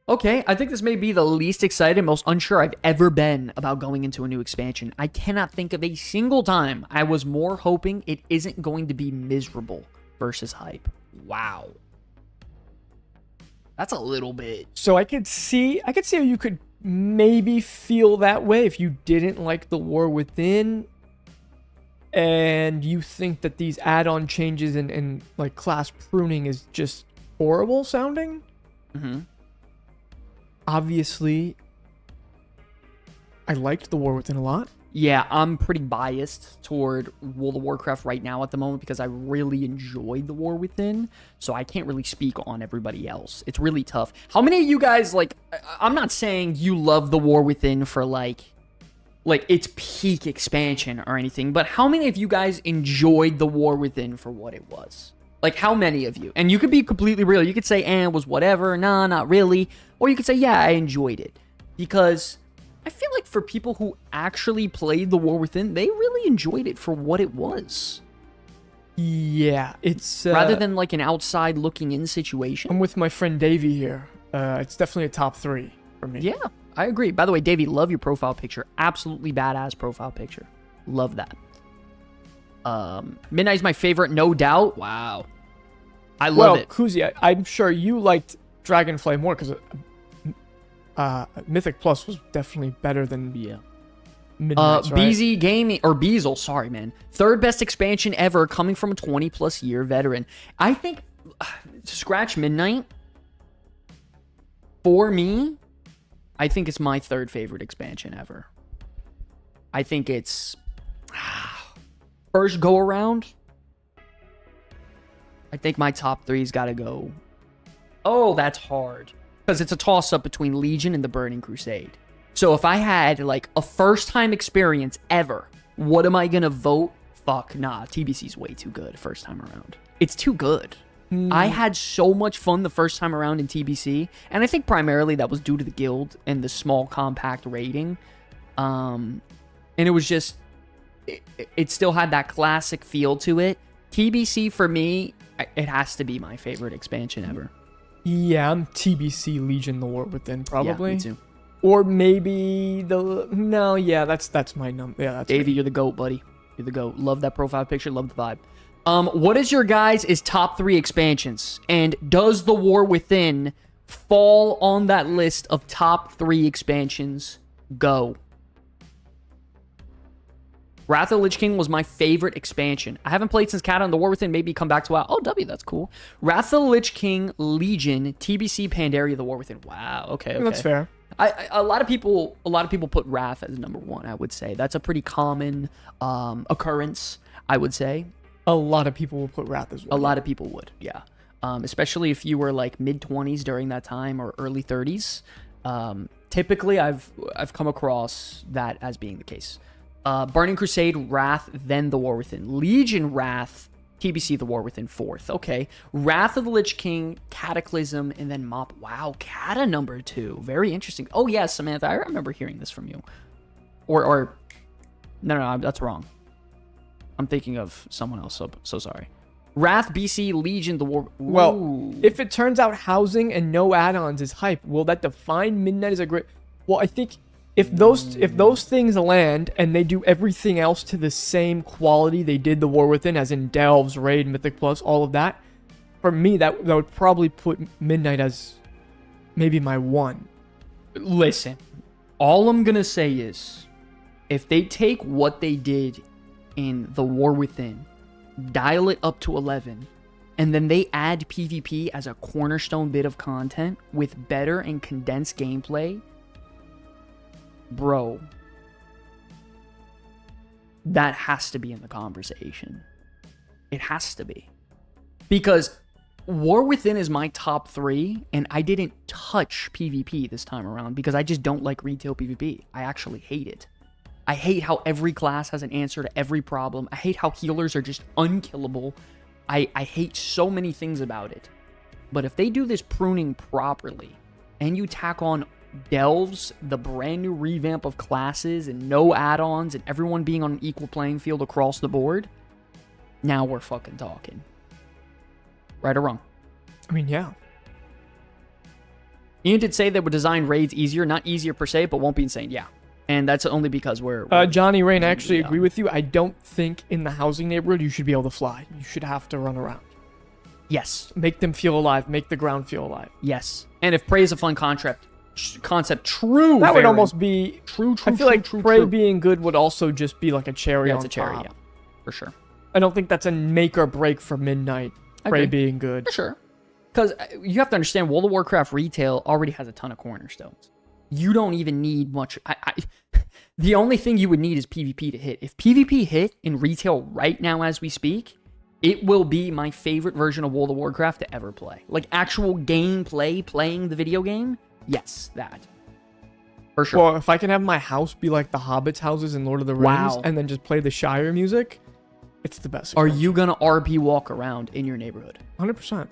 Okay, I think this may be the least excited, most unsure I've ever been about going into a new expansion. I cannot think of a single time I was more hoping it isn't going to be miserable versus hype. Wow. That's a little bit.
So I could see how you could maybe feel that way if you didn't like the War Within and you think that these add-on changes and like class pruning is just horrible sounding.
Mm-hmm.
Obviously, I liked the War Within a lot.
Yeah, I'm pretty biased toward World of Warcraft right now at the moment because I really enjoyed the War Within, so I can't really speak on everybody else. It's really tough. How many of you guys, like, I'm not saying you love the War Within for, like its peak expansion or anything, but how many of you guys enjoyed the War Within for what it was? Like, how many of you? And you could be completely real. You could say, it was whatever. Nah, not really. Or you could say, yeah, I enjoyed it. Because I feel like for people who actually played the War Within, they really enjoyed it for what it was.
Yeah, it's...
rather than, like, an outside-looking-in situation.
I'm with my friend Davey here. It's definitely a top 3 for me.
Yeah, I agree. By the way, Davey, love your profile picture. Absolutely badass profile picture. Love that. Midnight's my favorite, no doubt. Wow. I love it.
Kuzi, I'm sure you liked Dragonflame more because Mythic Plus was definitely better than Midnight's, right?
BZ Gaming, or Beazle, sorry, man. Third best expansion ever, coming from a 20-plus year veteran. I think, scratch Midnight, for me, I think it's my third favorite expansion ever. I think it's... first go around, I think my top 3's got to go. Oh, that's hard. Because it's a toss-up between Legion and the Burning Crusade. So if I had, like, a first-time experience ever, what am I going to vote? Fuck, nah, TBC's way too good first time around. It's too good. I had so much fun the first time around in TBC, and I think primarily that was due to the guild and the small, compact rating. And it was just... It still had that classic feel to it. TBC, for me, it has to be my favorite expansion ever.
Yeah, I'm TBC Legion the War Within, probably.
Yeah, me too.
Or maybe that's my number. Yeah, that's
Davey, you're the GOAT, buddy. You're the GOAT. Love that profile picture. Love the vibe. What is your guys' top 3 expansions? And does the War Within fall on that list of top 3 expansions? Go. Wrath of the Lich King was my favorite expansion. I haven't played since Cat on the War Within. Maybe come back to WoW. Oh, W, that's cool. Wrath of the Lich King, Legion, TBC, Pandaria, the War Within. Wow. Okay.
That's fair.
A lot of people put Wrath as number 1. I would say that's a pretty common occurrence. I would say
a lot of people will put Wrath as well.
A lot of people would, yeah. Especially if you were like mid-20s during that time or early 30s. Typically, I've come across that as being the case. Burning Crusade, Wrath, then the War Within. Legion, Wrath, TBC, the War Within 4th. Okay. Wrath of the Lich King, Cataclysm, and then Mop. Wow, Cata number 2. Very interesting. Oh, yeah, Samantha, I remember hearing this from you. Or no, that's wrong. I'm thinking of someone else, so sorry. Wrath, BC, Legion, the War... Ooh.
Well, if it turns out housing and no add-ons is hype, will that define Midnight as a great... Well, I think if those things land and they do everything else to the same quality they did the War Within, as in Delves, Raid, Mythic Plus, all of that, for me that would probably put Midnight as maybe my 1.
Listen, all I'm gonna say is, if they take what they did in the War Within, dial it up to 11, and then they add PvP as a cornerstone bit of content with better and condensed gameplay, bro, that has to be in the conversation. It has to be. Because War Within is my top 3, and I didn't touch PvP this time around because I just don't like retail PvP. I actually hate it. I hate how every class has an answer to every problem. I hate how healers are just unkillable. I hate so many things about it. But if they do this pruning properly, and you tack on Delves, the brand new revamp of classes, and no add-ons, and everyone being on an equal playing field across the board, now we're fucking talking. Right or wrong?
I mean, yeah.
Ian did say they would design raids easier. Not easier per se, but won't be insane. Yeah. And that's only because we're
Johnny Rain, I actually agree with you. I don't think in the housing neighborhood you should be able to fly. You should have to run around.
Yes.
Make them feel alive. Make the ground feel alive.
Yes. And if Prey is a fun concept, true.
That would almost be
true.
I feel like Prey being good would also just be like a cherry on
it's a cherry,
top.
yeah. For sure.
I don't think that's a make or break for Midnight. Prey being good.
For sure. Because you have to understand, World of Warcraft retail already has a ton of cornerstones. You don't even need much. The only thing you would need is PvP to hit. If PvP hit in retail right now as we speak, it will be my favorite version of World of Warcraft to ever play. Like actual gameplay, playing the video game. Yes, that. For sure.
Well, if I can have my house be like the Hobbits' houses in Lord of the Rings, and then just play the Shire music, it's the best.
Are you going to RP walk around in your neighborhood?
100%.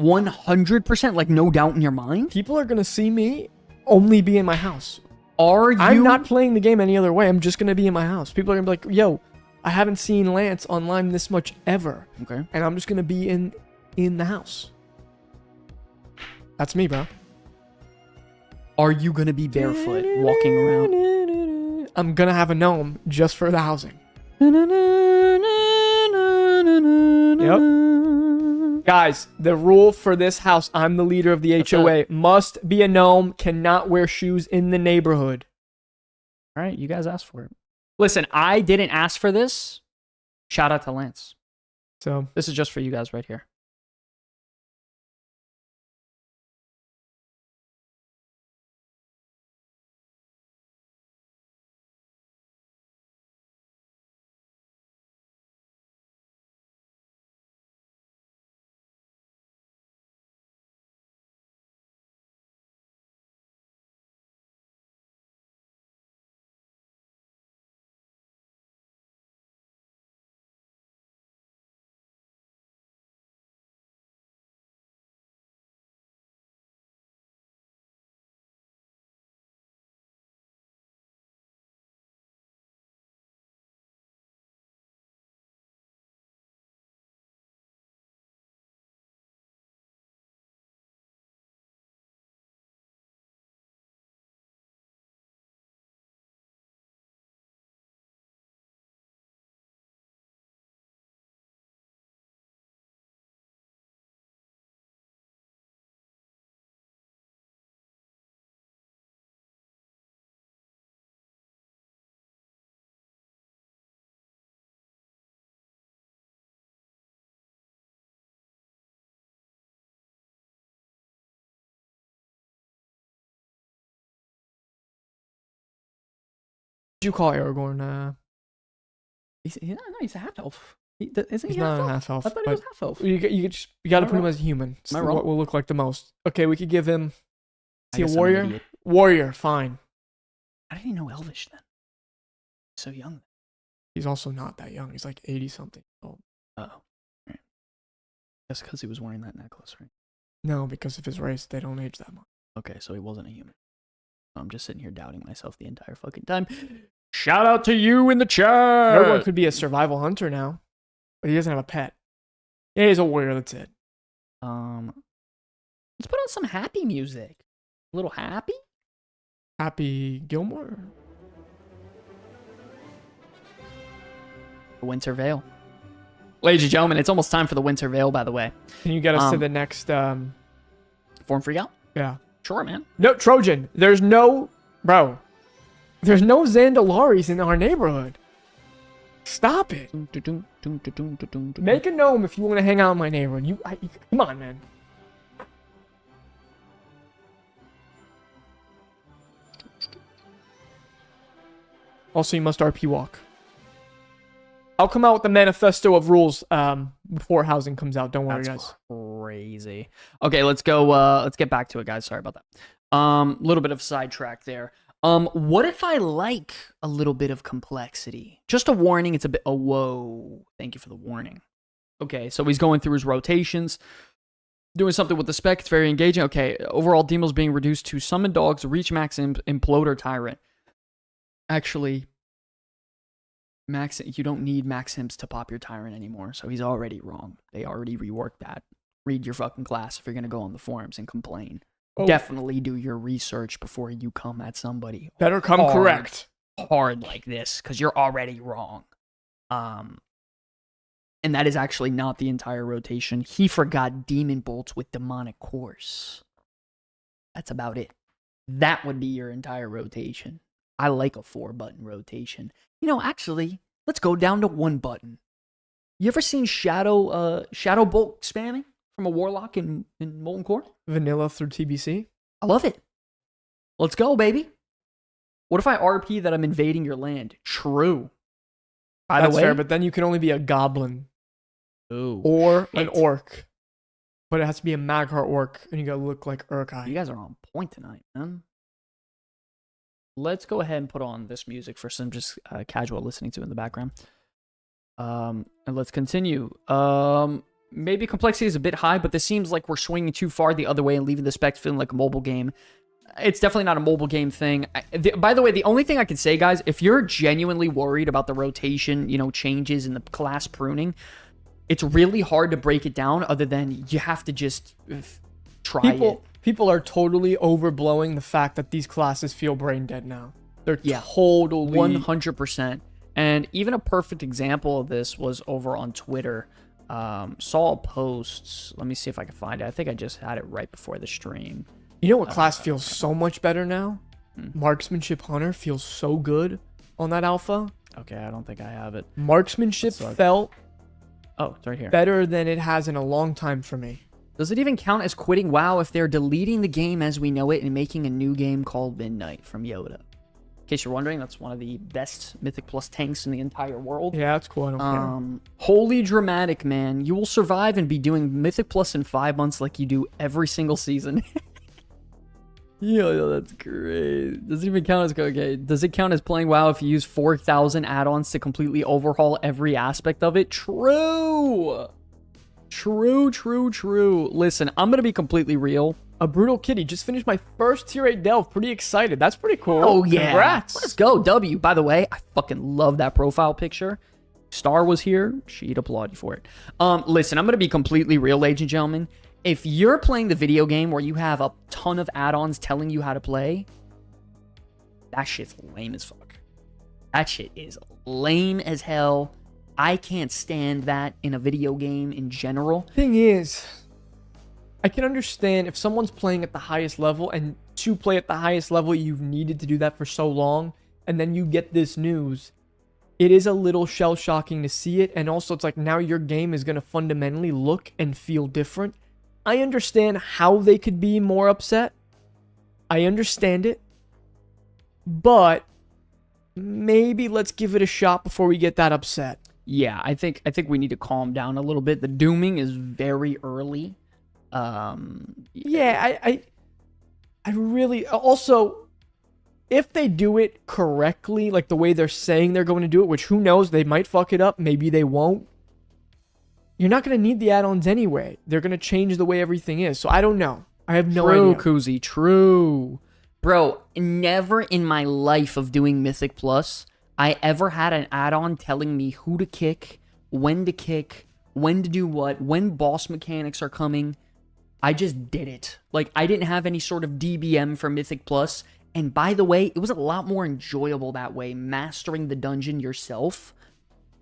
100%? Like no doubt in your mind?
People are going to see me only be in my house.
I'm
not playing the game any other way. I'm just going to be in my house. People are going to be like, yo, I haven't seen Lance online this much ever.
Okay.
And I'm just going to be in the house. That's me, bro.
Are you going to be barefoot walking around?
I'm going to have a gnome just for the housing. Yep. Guys, the rule for this house, I'm the leader of the HOA, must be a gnome, cannot wear shoes in the neighborhood.
All right, you guys asked for it. Listen, I didn't ask for this. Shout out to Lance.
So
this is just for you guys right here.
What do you call Aragorn?
He's a half elf. Isn't
He's
he
not
half
a half elf.
I thought he was half elf.
You got to put him as a human. It's
Am I wrong?
what will look like the most. Okay, we could give him. Is he a
guess I'm an
warrior?
idiot.
Warrior, fine.
How did he know Elvish then? So young.
He's also not that young. He's like 80 something. Oh.
Oh. Right. That's because he was wearing that necklace, right?
No, because of his race, they don't age that much.
Okay, so he wasn't a human. I'm just sitting here doubting myself the entire fucking time. Shout out to you in the chat.
Aragorn could be a survival hunter now, but he doesn't have a pet. Yeah, he's a warrior. That's it.
Let's put on some happy music. A little happy.
Happy Gilmore?
The Winter Veil. Ladies and gentlemen, it's almost time for the Winter Veil, by the way.
Can you get us to the next...
Form freakout?
Yeah.
Sure, man.
No, Trojan. There's no... Bro. There's no Zandalaris in our neighborhood. Stop it. Make a gnome if you want to hang out in my neighborhood. Come on, man. Also, you must RP walk. I'll come out with the manifesto of rules before housing comes out. Don't worry, guys.
Crazy. Okay, let's go. Let's get back to it, guys. Sorry about that. Little bit of sidetrack there. What if I like a little bit of complexity? Just a warning. It's a bit. Oh, whoa. Thank you for the warning. Okay, so he's going through his rotations, doing something with the spec. It's very engaging. Okay, overall demos being reduced to summon dogs, reach max imploder tyrant. Actually, you don't need max imps to pop your tyrant anymore. So he's already wrong. They already reworked that. Read your fucking class if you're gonna go on the forums and complain. Oh. Definitely do your research before you come at somebody.
Better come correct.
Hard like this, because you're already wrong. And that is actually not the entire rotation. He forgot Demon Bolts with Demonic Course. That's about it. That would be your entire rotation. I like a 4-button rotation. You know, actually, let's go down to 1 button. You ever seen Shadow Bolt spamming from a Warlock in Molten Core?
Vanilla through TBC?
I love it. Let's go, baby. What if I RP that I'm invading your land? True. By
That's
the way,
fair, but then you can only be a goblin.
Ooh,
or an orc. But it has to be a Magheart orc, and you gotta look like Urkai.
You guys are on point tonight, man. Let's go ahead and put on this music for some just casual listening to in the background. And let's continue. Maybe complexity is a bit high, but this seems like we're swinging too far the other way and leaving the spec feeling like a mobile game. It's definitely not a mobile game thing. By the way, the only thing I can say, guys, if you're genuinely worried about the rotation, changes in the class pruning, it's really hard to break it down other than you have to just try it.
People are totally overblowing the fact that these classes feel brain dead now. They're totally
100%. And even a perfect example of this was over on Twitter. Saw a post. Let me see if I can find it. I think I just had it right before the stream.
You know what class feels so much better now? Marksmanship Hunter feels so good on that alpha.
Okay, I don't think I have it.
Marksmanship felt
it's right here.
Better than it has in a long time for me.
Does it even count as quitting WoW if they're deleting the game as we know it and making a new game called Midnight from Yoda? In case you're wondering, that's one of the best Mythic Plus tanks in the entire world.
Yeah, that's cool. I don't care.
Holy dramatic, man. You will survive and be doing Mythic Plus in 5 months like you do every single season. Yo, that's great. Does it even count as... Okay, does it count as playing WoW if you use 4,000 add-ons to completely overhaul every aspect of it? True! True. Listen, I'm going to be completely real.
A Brutal Kitty just finished my first tier 8 delve. Pretty excited. That's pretty cool.
Oh, yeah.
Congrats.
Let's go, W. By the way, I fucking love that profile picture. Star was here. She'd applaud you for it. Listen, I'm going to be completely real, ladies and gentlemen. If you're playing the video game where you have a ton of add-ons telling you how to play, that shit's lame as fuck. That shit is lame as hell. I can't stand that in a video game in general.
Thing is, I can understand if someone's playing at the highest level, and to play at the highest level, you've needed to do that for so long, and then you get this news. It is a little shell-shocking to see it, and also it's like now your game is going to fundamentally look and feel different. I understand how they could be more upset. I understand it. But maybe let's give it a shot before we get that upset.
Yeah, I think we need to calm down a little bit. The dooming is very early.
Yeah, I really... Also, if they do it correctly, like the way they're saying they're going to do it, which who knows, they might fuck it up, maybe they won't. You're not going to need the add-ons anyway. They're going to change the way everything is. So I don't know. I have no idea.
True, Kuzi, true. Bro, never in my life of doing Mythic Plus, I ever had an add-on telling me who to kick, when to do what, when boss mechanics are coming. I just did it. Like, I didn't have any sort of DBM for Mythic Plus, And by the way, it was a lot more enjoyable that way, mastering the dungeon yourself.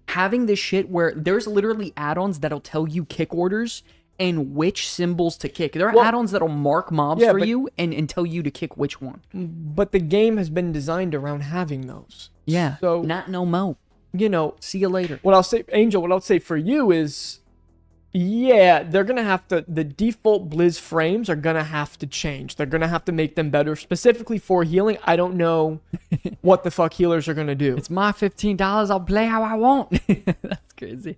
Having this shit where there's literally add-ons that'll tell you kick orders and which symbols to kick. There are add-ons that'll mark mobs for you and tell you to kick which one.
But the game has been designed around having those.
Yeah.
So
not no mo.
You know,
see you later.
What I'll say, Angel, what I'll say for you is, yeah, they're going to have to, the default Blizz frames are going to have to change. They're going to have to make them better, specifically for healing. I don't know what the fuck healers are going to do.
It's my $15. I'll play how I want. That's crazy.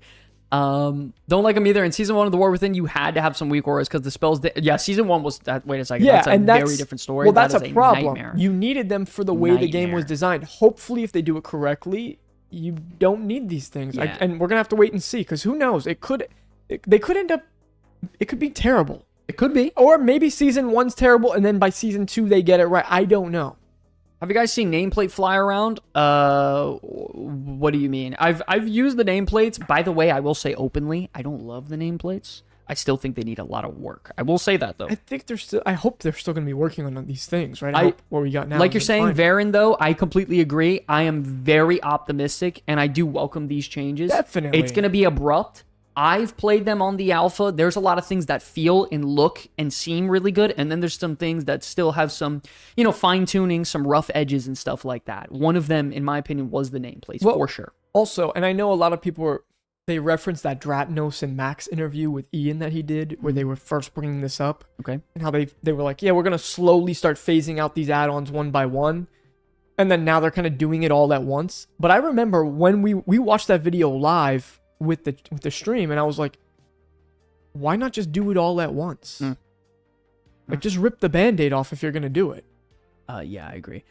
Don't like them either. In Season 1 of The War Within, you had to have some weak auras because the spells... Season 1 was... Wait a second.
Yeah,
that's a very different story.
Well, that's a problem.
Nightmare.
You needed them for the way the game was designed. Hopefully, if they do it correctly, you don't need these things.
Yeah.
And we're going to have to wait and see, because who knows? They could end up... It could be terrible.
It could be.
Or maybe Season 1's terrible, and then by Season 2, they get it right. I don't know.
Have you guys seen nameplate fly around? What do you mean? I've used the nameplates. By the way, I will say openly, I don't love the nameplates. I still think they need a lot of work. I will say that though.
I hope they're still going to be working on these things, right? I hope what we got now.
Like you're saying, Varen, though, I completely agree. I am very optimistic, and I do welcome these changes.
Definitely.
It's going to be abrupt. I've played them on the alpha. There's a lot of things that feel and look and seem really good. And then there's some things that still have some, fine tuning, some rough edges and stuff like that. One of them, in my opinion, was the nameplates, for sure.
Also, and I know a lot of people they referenced that Dratnos and Max interview with Ian that he did where they were first bringing this up.
Okay.
And how they were like, yeah, we're going to slowly start phasing out these add-ons one by one. And then now they're kind of doing it all at once. But I remember when we watched that video live with the stream, and I was like, why not just do it all at once? Like, just rip the band-aid off if you're gonna do it.
Yeah, I agree.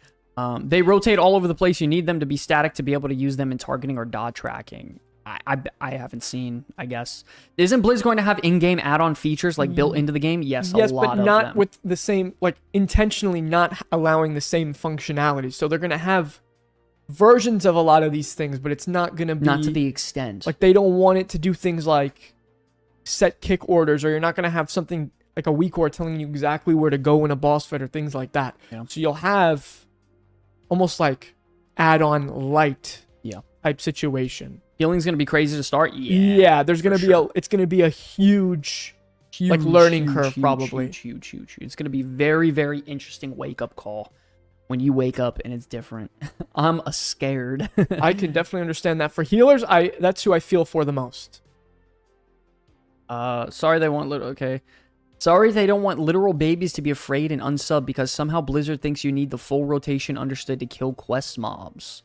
They rotate all over the place. You need them to be static to be able to use them in targeting or dodge tracking. I haven't seen, I guess. Isn't Blizz going to have in-game add-on features like built into the game? Yes, a lot of them.
Yes, but not with the same, like, intentionally not allowing the same functionality. So they're gonna have versions of a lot of these things, but it's not going to be...
Not to the extent.
Like, they don't want it to do things like set kick orders, or you're not going to have something like a weak aura telling you exactly where to go in a boss fight or things like that.
Yeah.
So you'll have almost like add-on light type situation.
Healing's going to be crazy to start?
Yeah, there's going to be it's going to be a huge like learning curve, probably.
Huge. It's going to be very, very interesting wake-up call. When you wake up and it's different. I'm scared.
I can definitely understand that. For healers, that's who I feel for the most.
Sorry they want Sorry they don't want literal babies to be afraid and unsub because somehow Blizzard thinks you need the full rotation understood to kill quest mobs.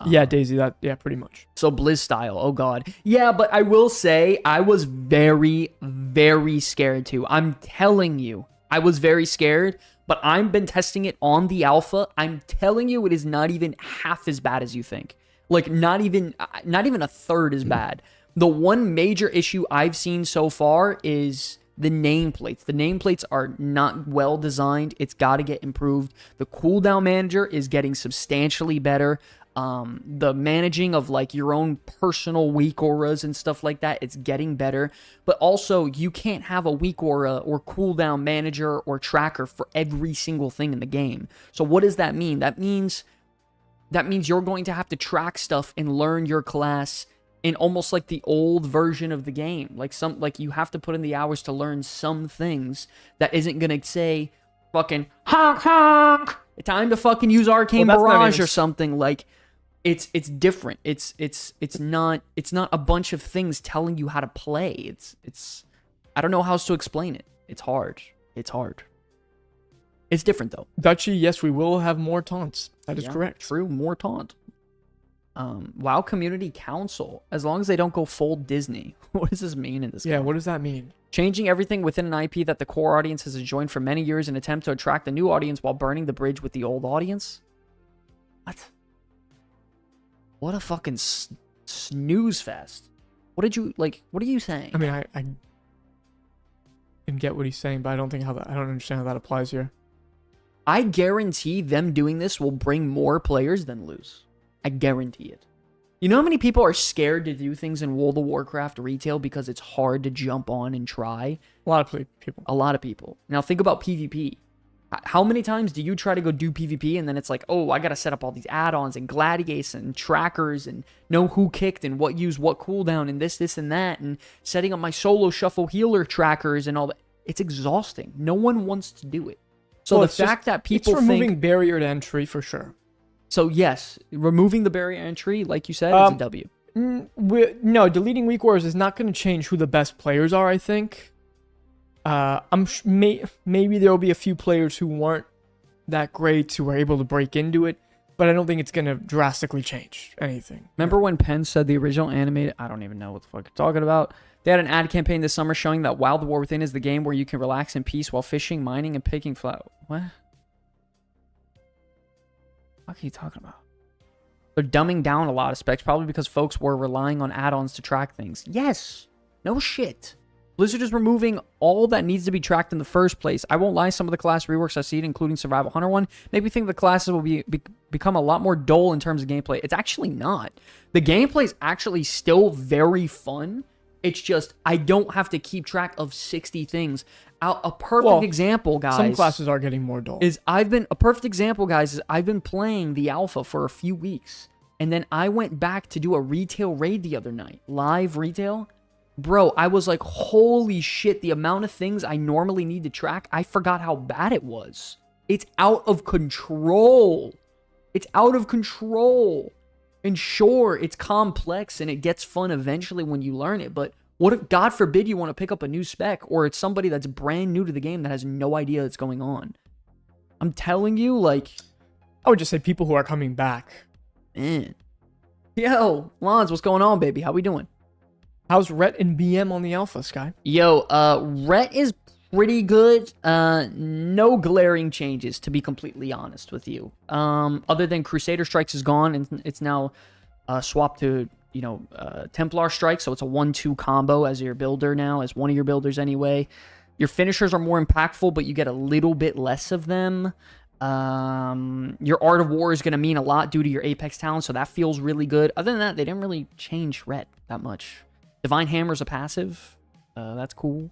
Yeah, Daisy, pretty much.
So Blizz style, oh god. Yeah, but I will say I was very, very scared too. I'm telling you, I was very scared. But I've been testing it on the alpha. I'm telling you, it is not even half as bad as you think. Like, not even a third as bad. The one major issue I've seen so far is the nameplates. The nameplates are not well designed. It's got to get improved. The cooldown manager is getting substantially better. The managing of like your own personal weak auras and stuff like that, it's getting better. But also, you can't have a weak aura or cooldown manager or tracker for every single thing in the game. So what does that mean? That means you're going to have to track stuff and learn your class in almost like the old version of the game. Like you have to put in the hours to learn some things that isn't gonna say fucking honk honk. Time to fucking use Arcane Barrage or something. Like it's different. It's not a bunch of things telling you how to play. It's I don't know how else to explain it. It's hard. It's different though.
Dutchy, yes, we will have more taunts. That is correct.
True, more taunt. WoW Community Council. As long as they don't go full Disney. What does this mean in this game?
Yeah, what does that mean?
Changing everything within an IP that the core audience has enjoyed for many years in an attempt to attract the new audience while burning the bridge with the old audience? What a fucking snooze fest. What are you saying?
I mean, I can get what he's saying, but I don't understand how that applies here.
I guarantee them doing this will bring more players than lose. I guarantee it. You know how many people are scared to do things in World of Warcraft retail because it's hard to jump on and try?
A lot of people.
A lot of people. Now think about PvP. How many times do you try to go do PvP and then it's like, oh, I got to set up all these add-ons and gladiates and trackers and know who kicked and what used what cooldown and this, and that, and setting up my solo shuffle healer trackers and all that. It's exhausting. No one wants to do it. So the fact that people
it's removing barrier to entry for sure.
So yes, removing the barrier entry, like you said, is a W.
No, deleting weak warriors is not going to change who the best players are, I think. Maybe there will be a few players who weren't that great who were able to break into it, but I don't think it's going to drastically change anything.
Remember when Penn said the original animated... I don't even know what the fuck you're talking about. They had an ad campaign this summer showing that Wild War Within is the game where you can relax in peace while fishing, mining, and picking flower. What? What are you talking about? They're dumbing down a lot of specs, probably because folks were relying on add-ons to track things. Yes. No shit. Blizzard is removing all that needs to be tracked in the first place. I won't lie, some of the class reworks I've seen, including Survival Hunter one, make me think the classes will become a lot more dull in terms of gameplay. It's actually not. The gameplay is actually still very fun. It's just, I don't have to keep track of 60 things. A perfect example, guys.
Some classes are getting more dull.
I've been playing the alpha for a few weeks. And then I went back to do a retail raid the other night. Live retail. Bro, I was like, holy shit, the amount of things I normally need to track, I forgot how bad it was. It's out of control. It's out of control. And sure, it's complex and it gets fun eventually when you learn it, but what if, God forbid, you want to pick up a new spec, or it's somebody that's brand new to the game that has no idea that's going on? I'm telling you, like...
I would just say people who are coming back.
Man. Yo, Lons, what's going on, baby? How we doing?
How's Rhett and BM on the alpha, Sky?
Yo, Rhett is pretty good. No glaring changes, to be completely honest with you. Other than Crusader Strikes is gone, and it's now swapped to, Templar Strike, so it's a 1-2 combo as your builder now, as one of your builders anyway. Your finishers are more impactful, but you get a little bit less of them. Your Art of War is going to mean a lot due to your Apex talent, so that feels really good. Other than that, they didn't really change Rhett that much. Divine Hammer's a passive. That's cool.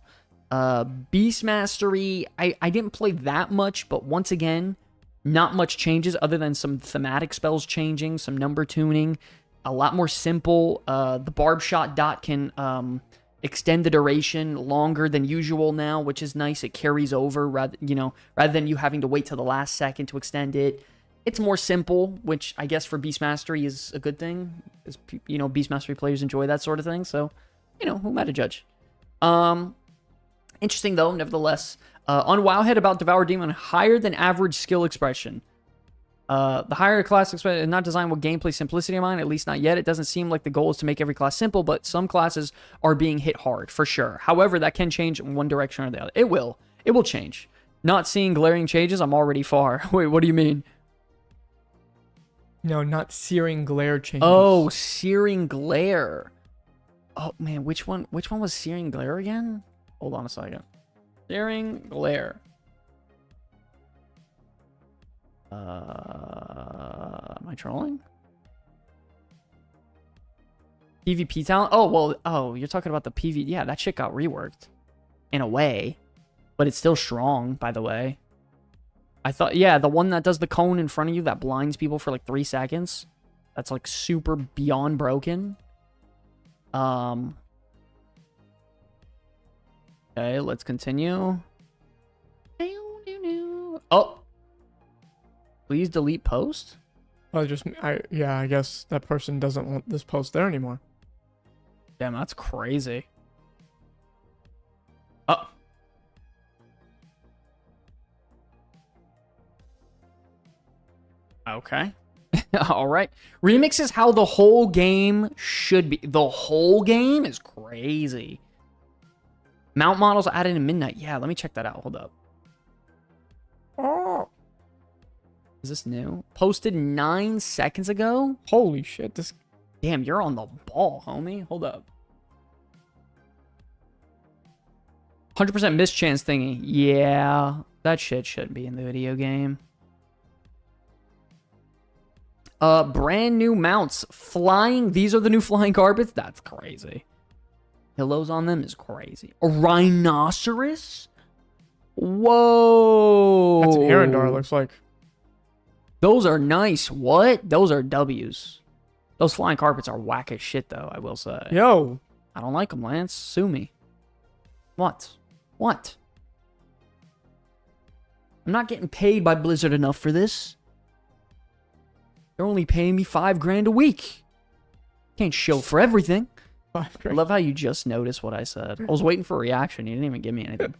Beast Mastery, I didn't play that much, but once again, not much changes other than some thematic spells changing, some number tuning, a lot more simple. The Barb Shot dot can extend the duration longer than usual now, which is nice. It carries over rather than you having to wait till the last second to extend it. It's more simple, which I guess for Beast Mastery is a good thing. As Beast Mastery players enjoy that sort of thing. So, who am I to judge? Interesting though, nevertheless. On Wowhead about Devour Demon, higher than average skill expression. The higher class expression is not designed with gameplay simplicity in mind, at least not yet. It doesn't seem like the goal is to make every class simple, but some classes are being hit hard, for sure. However, that can change in one direction or the other. It will. It will change. Not seeing glaring changes, I'm already far. Wait, what do you mean?
No, not Searing Glare changes.
Oh, Searing Glare. Oh, man, which one was Searing Glare again? Hold on a second. Searing Glare. Am I trolling? PvP talent? You're talking about the PV. Yeah, that shit got reworked. In a way. But it's still strong, by the way. I thought, yeah, the one that does the cone in front of you that blinds people for like 3 seconds. That's like super beyond broken. Okay, let's continue. Oh. Please delete post?
Well, I guess that person doesn't want this post there anymore.
Damn, that's crazy. Oh. Okay. All right. Remix is how the whole game should be. The whole game is crazy. Mount models added in midnight. Yeah, let me check that out. Hold up.
Oh.
Is this new? Posted 9 seconds ago?
Holy shit.
Damn, you're on the ball, homie. Hold up. 100% mischance thingy. Yeah, that shit shouldn't be in the video game. Brand new mounts. Flying. These are the new flying carpets? That's crazy. Pillows on them is crazy. A rhinoceros? Whoa.
That's an Arendar, looks like.
Those are nice. What? Those are W's. Those flying carpets are whack as shit, though, I will say.
Yo.
I don't like them, Lance. Sue me. What? What? I'm not getting paid by Blizzard enough for this. They're only paying me $5 grand a week. Can't show for everything. I love how you just noticed what I said. I was waiting for a reaction. You didn't even give me anything.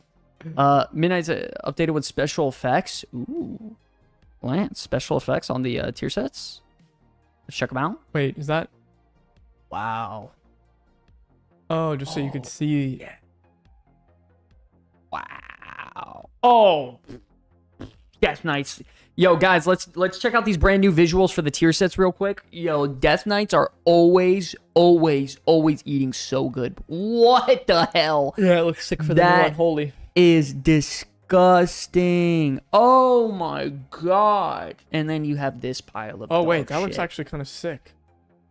Midnight's updated with special effects. Ooh. Lance, special effects on the tier sets. Let's check them out.
Wait, is that?
Wow.
Oh, just so you could see.
Yeah. Wow. Oh. Death Knights. Yo, guys, let's check out these brand new visuals for the tier sets real quick. Yo, Death Knights are always eating so good. What the hell?
Yeah, it looks sick for the new one. Holy.
Is disgusting. Oh my god. And then you have this pile of
Oh, wait,
dog
that looks
shit.
actually kind of sick.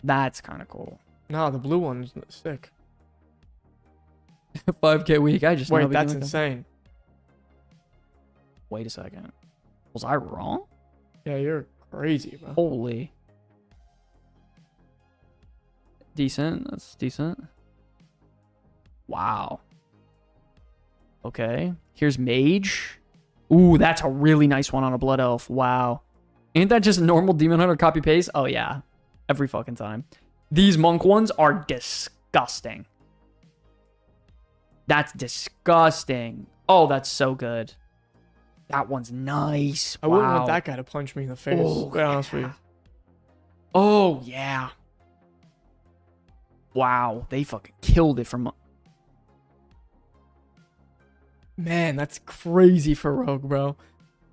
That's kind of cool.
No, the blue one is sick.
5K week. I just
Wait, that's insane.
Wait a second. Was I wrong?
Yeah, you're crazy, bro.
Holy. Decent. That's decent. Wow. Okay. Here's Mage. Ooh, that's a really nice one on a Blood Elf. Wow. Ain't that just normal Demon Hunter copy paste? Oh, yeah. Every fucking time. These Monk ones are disgusting. That's disgusting. Oh, that's so good. That one's nice.
I wouldn't want that guy to punch me in the face.
Oh,
To be honest with you.
Oh, yeah. Wow. They fucking killed it from...
Man, that's crazy for Rogue, bro.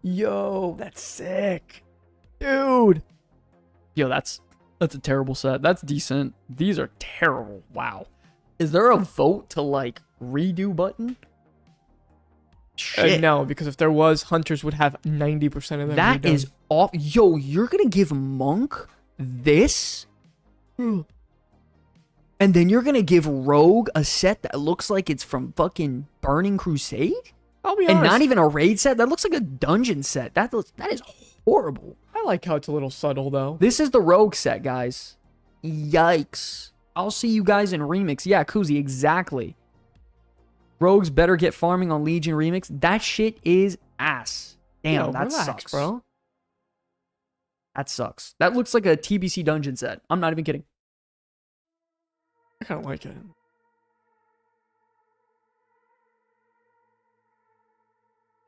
Yo, that's sick. Dude.
Yo, that's a terrible set. That's decent. These are terrible. Wow. Is there a vote to, like, redo button? Shit.
No, because if there was, Hunters would have 90% of them.
That
redone.
is off. Yo, you're gonna give Monk this? And then you're gonna give Rogue a set that looks like it's from fucking Burning Crusade?
I'll be honest.
And not even a raid set? That looks like a dungeon set. That is horrible.
I like how it's a little subtle, though.
This is the Rogue set, guys. Yikes. I'll see you guys in Remix. Yeah, Kuzi, exactly. Rogues better get farming on Legion Remix. That shit is ass. Damn,
Yo,
that
relax,
sucks.
bro.
That sucks. That looks like a TBC dungeon set. I'm not even kidding.
I kind of like it.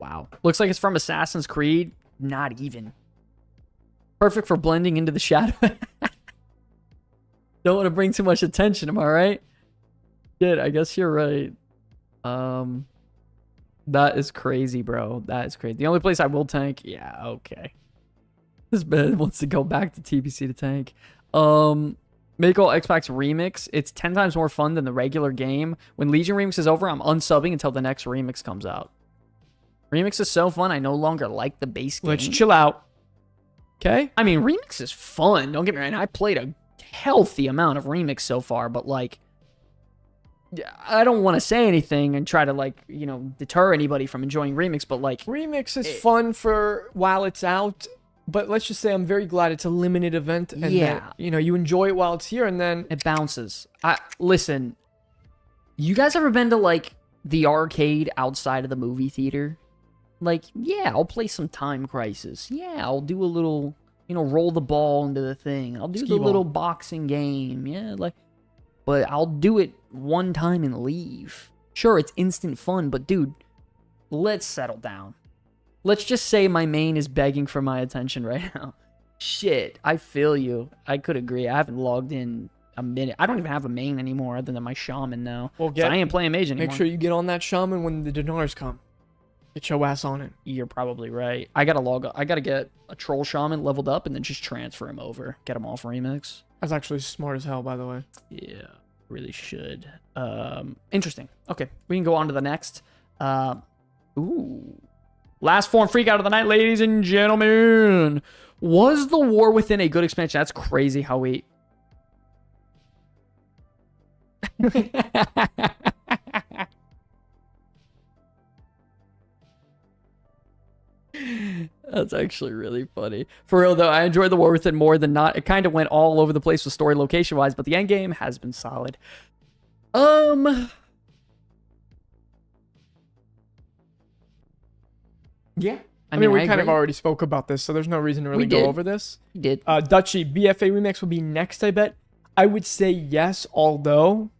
Wow. Looks like it's from Assassin's Creed. Not even. Perfect for blending into the shadow. Don't want to bring too much attention, am I right? Shit, I guess you're right. That is crazy, bro. That is crazy. The only place I will tank, yeah, okay. This man wants to go back to TBC to tank. Make all X-Packs remix. It's 10 times more fun than the regular game. When Legion Remix is over, I'm unsubbing until the next remix comes out. Remix is so fun, I no longer like the base game.
Let's chill out. Okay?
I mean, Remix is fun. Don't get me wrong. I played a healthy amount of Remix so far, but, like, I don't want to say anything and try to, like, you know, deter anybody from enjoying Remix, but, like...
Remix is fun for while it's out, but let's just say I'm very glad it's a limited event. And that, you know, you enjoy it while it's here, and then...
It bounces. Listen, you guys ever been to, like, the arcade outside of the movie theater? Like, yeah, I'll play some Time Crisis. Yeah, I'll do a little, you know, roll the ball into the thing. I'll do the little boxing game. Yeah, like... But I'll do it one time and leave. Sure, it's instant fun, but dude, let's settle down. Let's just say my main is begging for my attention right now. Shit, I feel you. I could agree. I haven't logged in a minute. I don't even have a main anymore other than my Shaman now. Well, I ain't playing Mage anymore.
Make sure you get on that Shaman when the dinars come. Get your ass on it.
You're probably right. I gotta get a Troll Shaman leveled up and then just transfer him over. Get him off Remix.
That's actually smart as hell, by the way.
Yeah, really should. Interesting. Okay, we can go on to the next. Ooh. Last form freakout of the night, ladies and gentlemen. Was the War Within a good expansion? That's crazy how we... That's actually really funny. For real though, I enjoyed the war with it more than not. It kind of went all over the place with story location wise, but the end game has been solid. Yeah.
I mean, we kind of already spoke about this, so there's no reason to really go over this.
We did.
Dutchy, BFA Remix will be next, I bet. I would say yes, although,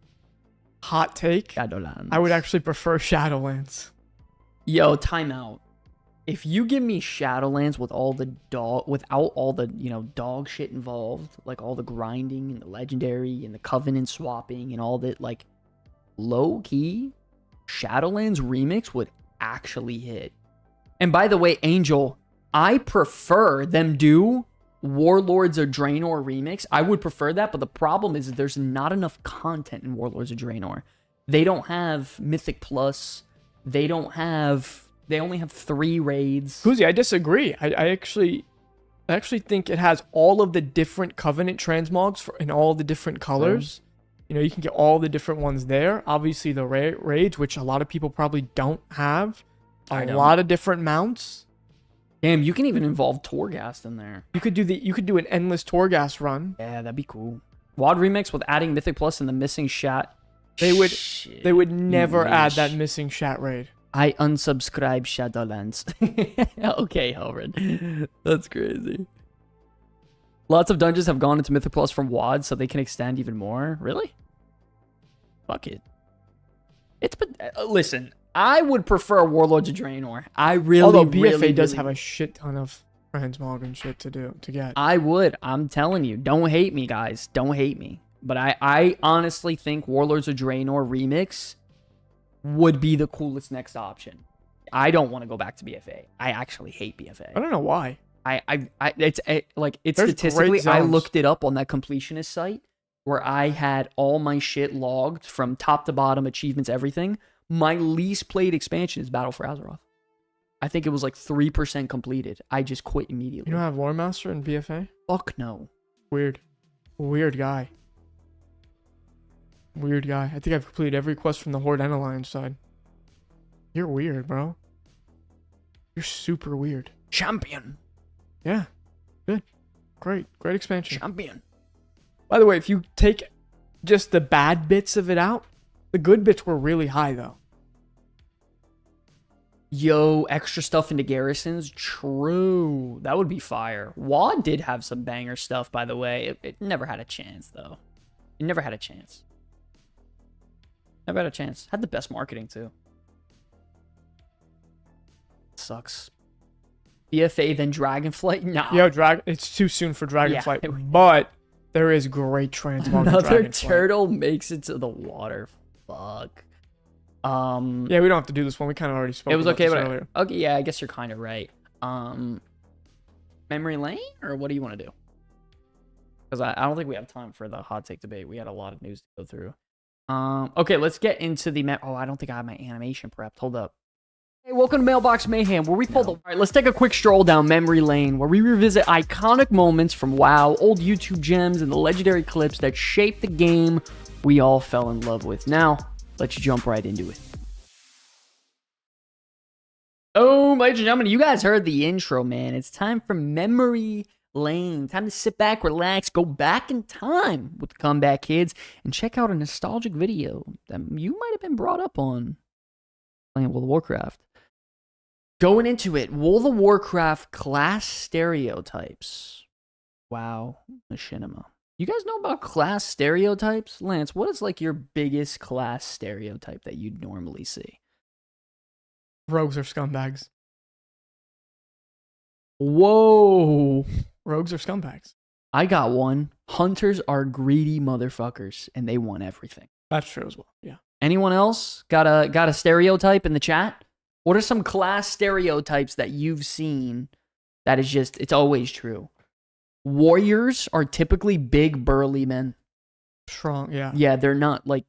hot take,
Shadowlands.
I would actually prefer Shadowlands.
Yo, timeout. If you give me Shadowlands with all the without all the, dog shit involved, like all the grinding and the legendary and the covenant swapping and all that, like, low key, Shadowlands Remix would actually hit. And by the way, Angel, I prefer them do Warlords of Draenor Remix. I would prefer that, but the problem is that there's not enough content in Warlords of Draenor. They don't have Mythic Plus. They only have 3 raids.
Kuzi, I disagree. I actually think it has all of the different Covenant transmogs in all the different colors. You can get all the different ones there. Obviously, the raids, which a lot of people probably don't have. A lot of different mounts.
Damn, you can even involve Torghast in there.
You could do an endless Torghast run.
Yeah, that'd be cool. WoD Remix with adding Mythic Plus and the missing Shat.
They would never add that missing Shat raid.
I unsubscribe Shadowlands. Okay, Helred. That's crazy. Lots of dungeons have gone into Mythic Plus from WoD, so they can extend even more. Really? Fuck it. Listen, I would prefer Warlords of Draenor.
Although BFA does have a shit ton of transmog and shit to get.
I would. I'm telling you. Don't hate me, guys. Don't hate me. But I honestly think Warlords of Draenor Remix would be the coolest next option. I don't want to go back to BFA. I actually hate BFA.
I don't know why.
It's statistically, I looked it up on that completionist site where I had all my shit logged from top to bottom, achievements, everything. My least played expansion is Battle for Azeroth. I think it was like 3% completed. I just quit immediately.
You don't have Lore Master in BFA?
Fuck no.
Weird guy. I think I've completed every quest from the Horde and Alliance side. You're weird, bro. You're super weird.
Champion.
Yeah. Good. Great expansion.
Champion.
By the way, if you take just the bad bits of it out, the good bits were really high, though.
Yo, extra stuff into garrisons? True. That would be fire. WoD did have some banger stuff, by the way. It never had a chance, though. It never had a chance. Never had a chance. Had the best marketing, too. Sucks. BFA, then Dragonflight? Nah.
Yo, it's too soon for Dragonflight, yeah. But there is great transmog.
Another turtle makes it to the water. Fuck.
Yeah, we don't have to do this one. We kind of already spoke about
okay,
this earlier.
Okay, yeah, I guess you're kind of right. Memory lane, or what do you want to do? Because I don't think we have time for the hot take debate. We had a lot of news to go through. Okay, let's get into the I don't think I have my animation prepped. Hold up. Hey, welcome to Mailbox Mayhem, where we pull the... All right, let's take a quick stroll down memory lane, where we revisit iconic moments from WoW, old YouTube gems, and the legendary clips that shaped the game we all fell in love with. Now, let's jump right into it. Oh, ladies and gentlemen, you guys heard the intro, man. It's time for memory lane. Time to sit back, relax, go back in time with the Comeback Kids, and check out a nostalgic video that you might have been brought up on playing World of Warcraft. Going into it, World of Warcraft class stereotypes. Wow, machinima. You guys know about class stereotypes? Lance, what is like your biggest class stereotype that you'd normally see?
Rogues are scumbags.
Whoa.
Rogues are scumbags.
I got one. Hunters are greedy motherfuckers, and they want everything.
That's true as well, yeah.
Anyone else got a stereotype in the chat? What are some class stereotypes that you've seen that is just, it's always true? Warriors are typically big, burly men.
Strong, yeah.
Yeah, they're not like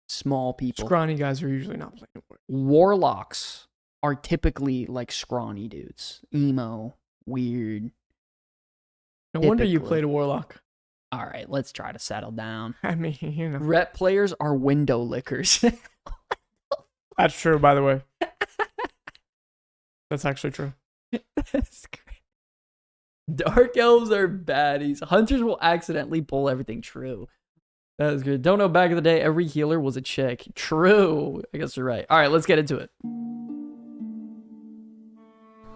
small people.
Scrawny guys are usually not playing Warriors.
Warlocks are typically like scrawny dudes. Emo, weird.
No wonder you played a Warlock.
All right, let's try to settle down.
I mean, you know.
Rep players are window lickers.
That's true, by the way. That's actually true.
That's great. Dark elves are baddies. Hunters will accidentally pull everything. True. That is good. Don't know, back in the day, every healer was a chick. True. I guess you're right. All right, let's get into it.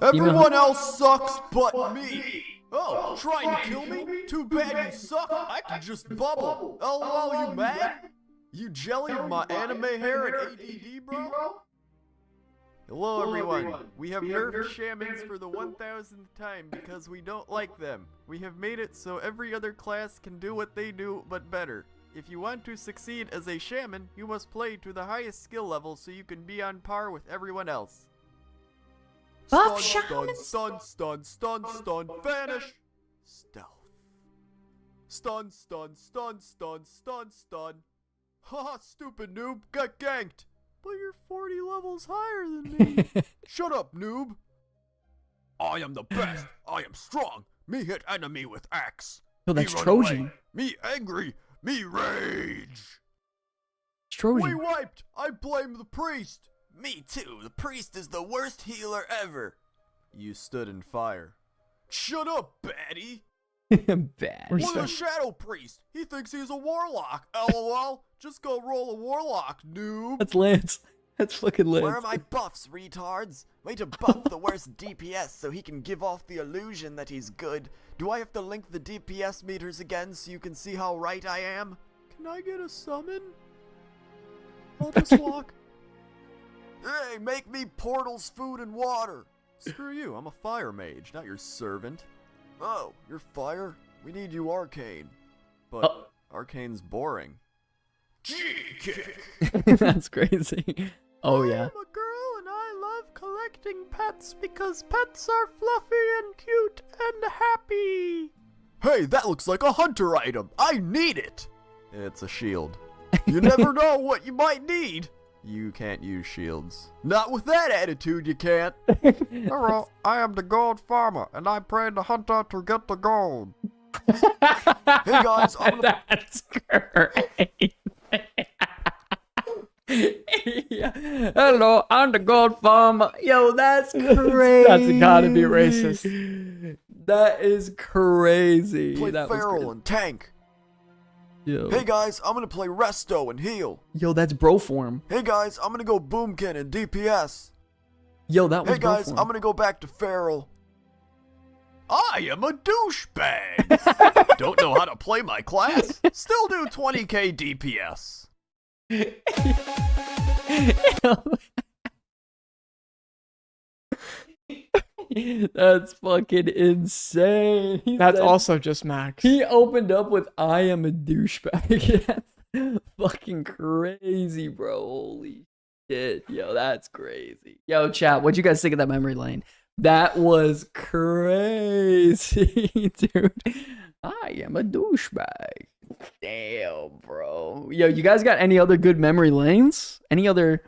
Everyone else sucks but me. Oh, trying to kill me? Too bad you suck. I can just bubble. LOL, you mad? You jelly of my anime hair and ADD, bro? Hello, everyone. We have nerfed shamans for the 1000th time because we don't like them. We have made it so every other class can do what they do, but better. If you want to succeed as a shaman, you must play to the highest skill level so you can be on par with everyone else.
Buff
Stun,
shamans?
stun, stun, stun, stun, vanish! Stealth. Stun, stun, stun, stun, stun, stun. Haha, stupid noob, got ganked. But you're 40 levels higher than me. Shut up, noob. I am the best. I am strong. Me hit enemy with axe.
Oh, that's
Me run
Trojan.
away. Me angry. Me rage.
It's Trojan.
We wiped. I blame the priest. Me too. The priest is the worst healer ever. You stood in fire. Shut up, baddie.
Bad.
What a shadow priest. He thinks he's a warlock. LOL. Just go roll a warlock, noob.
That's Lance. That's fucking Lance.
Where are my buffs, retards? Way to buff the worst DPS so he can give off the illusion that he's good. Do I have to link the DPS meters again so you can see how right I am? Can I get a summon? I'll just walk. Hey, make me portals, food, and water. Screw you, I'm a fire mage, not your servant. Oh, you're fire? We need you arcane. But arcane's boring. G-kick!
That's crazy. Oh, yeah.
I'm a girl and I love collecting pets because pets are fluffy and cute and happy. Hey, that looks like a hunter item. I need it. It's a shield. You never know what you might need. You can't use shields. Not with that attitude, you can't. Hello, I am the gold farmer and I pray the hunter to get the gold. Hey guys, I'm gonna...
That's great. Yeah. Hello, I'm the gold farmer. Yo, that's crazy.
That's gotta be racist.
That is crazy.
play
That was
feral
good.
and tank.
Yo.
Hey guys, I'm gonna play resto and heal.
Yo, that's bro form.
Hey guys, I'm gonna go boomkin and DPS.
Yo, that was
Hey guys,
bro form.
I'm gonna go back to feral. I am a douchebag. Don't know how to play my class. Still do 20k DPS.
That's fucking insane. He
That's
said-
also just Max.
He opened up with "I am a douchebag." That's fucking crazy, bro. Holy shit. Yo, that's crazy. Yo, chat, what'd you guys think of that memory lane? That was crazy, dude. I am a douchebag. Damn, bro. Yo, you guys got any other good memory lanes? Any other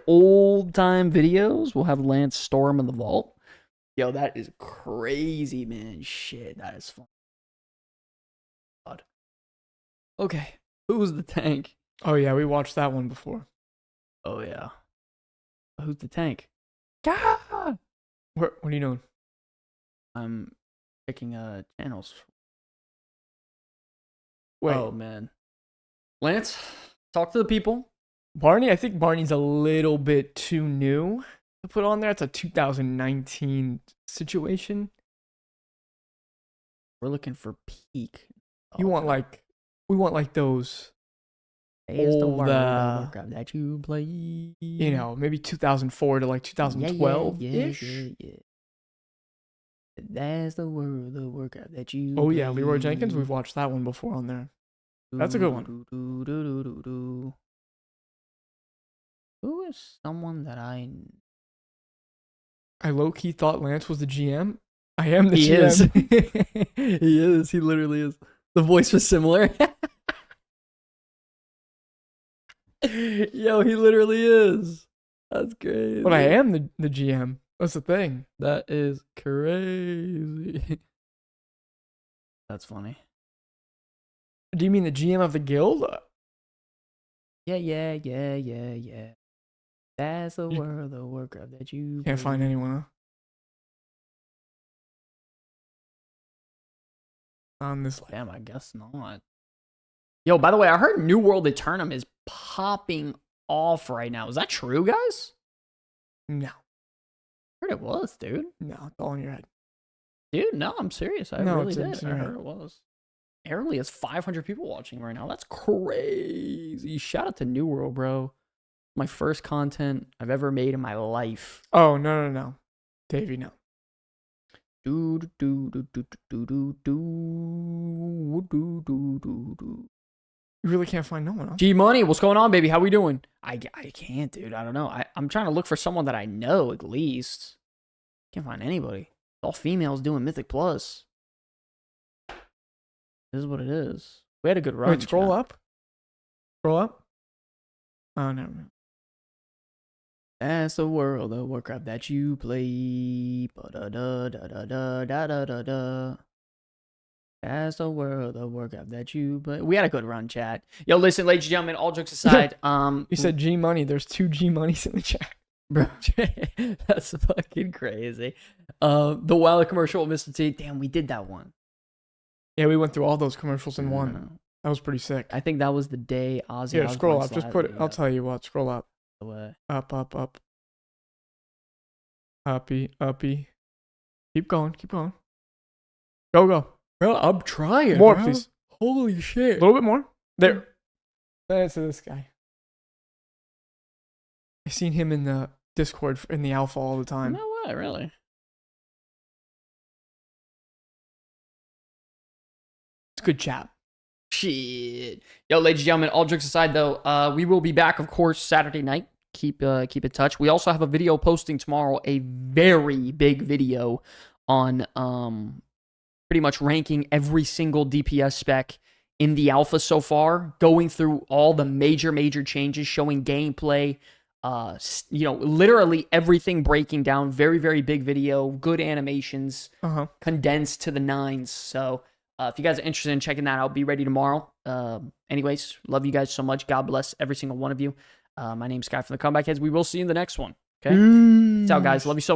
old time videos? We'll have Lance store them in the vault. Yo, that is crazy, man. Shit, that is fun. God. Okay, who's the tank?
Oh yeah, we watched that one before.
Oh yeah. Who's the tank?
What are you doing?
I'm picking channels.
Wait,
Oh man. Lance, talk to the people.
Barney? I think Barney's a little bit too new to put on there. It's a 2019 situation.
We're looking for peak.
We want like those,
There's the
old,
word of Warcraft that you play.
you know, maybe 2004 to like 2012 ish.
Yeah. That's the word of Warcraft that you.
Oh yeah, Leroy
play.
Jenkins. We've watched that one before on there. That's a good one.
Who is someone that I?
I low key thought Lance was the GM. I am the
He
GM.
is. He is. He literally is. The voice was similar. Yo, he literally is. That's crazy.
But I am the GM. That's the thing.
That is crazy. That's funny.
Do you mean the GM of the guild?
Yeah. That's the
You
world of Warcraft that you
Can't
play.
find anyone. Huh? on this.
Damn, I guess not. Yo, by the way, I heard New World Eternum is popping off right now. Is that true, guys?
No,
I heard it was, dude.
no, it's all in your head.
Dude, no, I'm serious. I
No,
really
it's
did.
in
I
your
heard
head.
it was. Airly has 500 people watching right now. That's crazy. Shout out to New World, bro. My first content I've ever made in my life.
Oh no, Davey, no.
Do do do do do do do do do do do.
You really can't find no one. Huh?
G Money, what's going on, baby? How we doing? I can't, dude. I don't know. I'm trying to look for someone that I know at least. Can't find anybody. All females doing Mythic Plus. This is what it is. We had a good run.
Wait, scroll
chat.
up. Scroll up. Oh no.
That's the world of Warcraft that you play. Ba-da-da-da-da-da-da-da-da. That's the world of Warcraft that you play. We had a good run, chat. Yo, listen, ladies and gentlemen, all jokes aside,
You said G Money. There's 2 G Monies in the chat.
bro, that's fucking crazy. The Wild commercial with Mr. T. Damn, we did that one.
Yeah, we went through all those commercials in one. That was pretty sick.
I think that was the day Ozzy.
Yeah, scroll up.
Osbourne
Just put it. I'll tell you what. Scroll up.
away.
Up. Uppy. Keep going. Go.
Bro, I'm trying.
More,
bro.
please.
Holy
A
shit.
little bit more. There. That's this guy. I seen him in the Discord in the alpha all the time.
No way, really.
It's a good chat.
Shit. Yo, ladies and gentlemen, all jokes aside though, we will be back, of course, Saturday night. Keep in touch. We also have a video posting tomorrow, a very big video on pretty much ranking every single DPS spec in the alpha so far, going through all the major changes, showing gameplay, literally everything breaking down. Very, very big video, good animations, condensed to the nines. So if you guys are interested in checking that out, be ready tomorrow. Anyways, love you guys so much. God bless every single one of you. My name's Sky from the Comeback Heads. We will see you in the next one. Okay? Peace out, guys. Love you so much.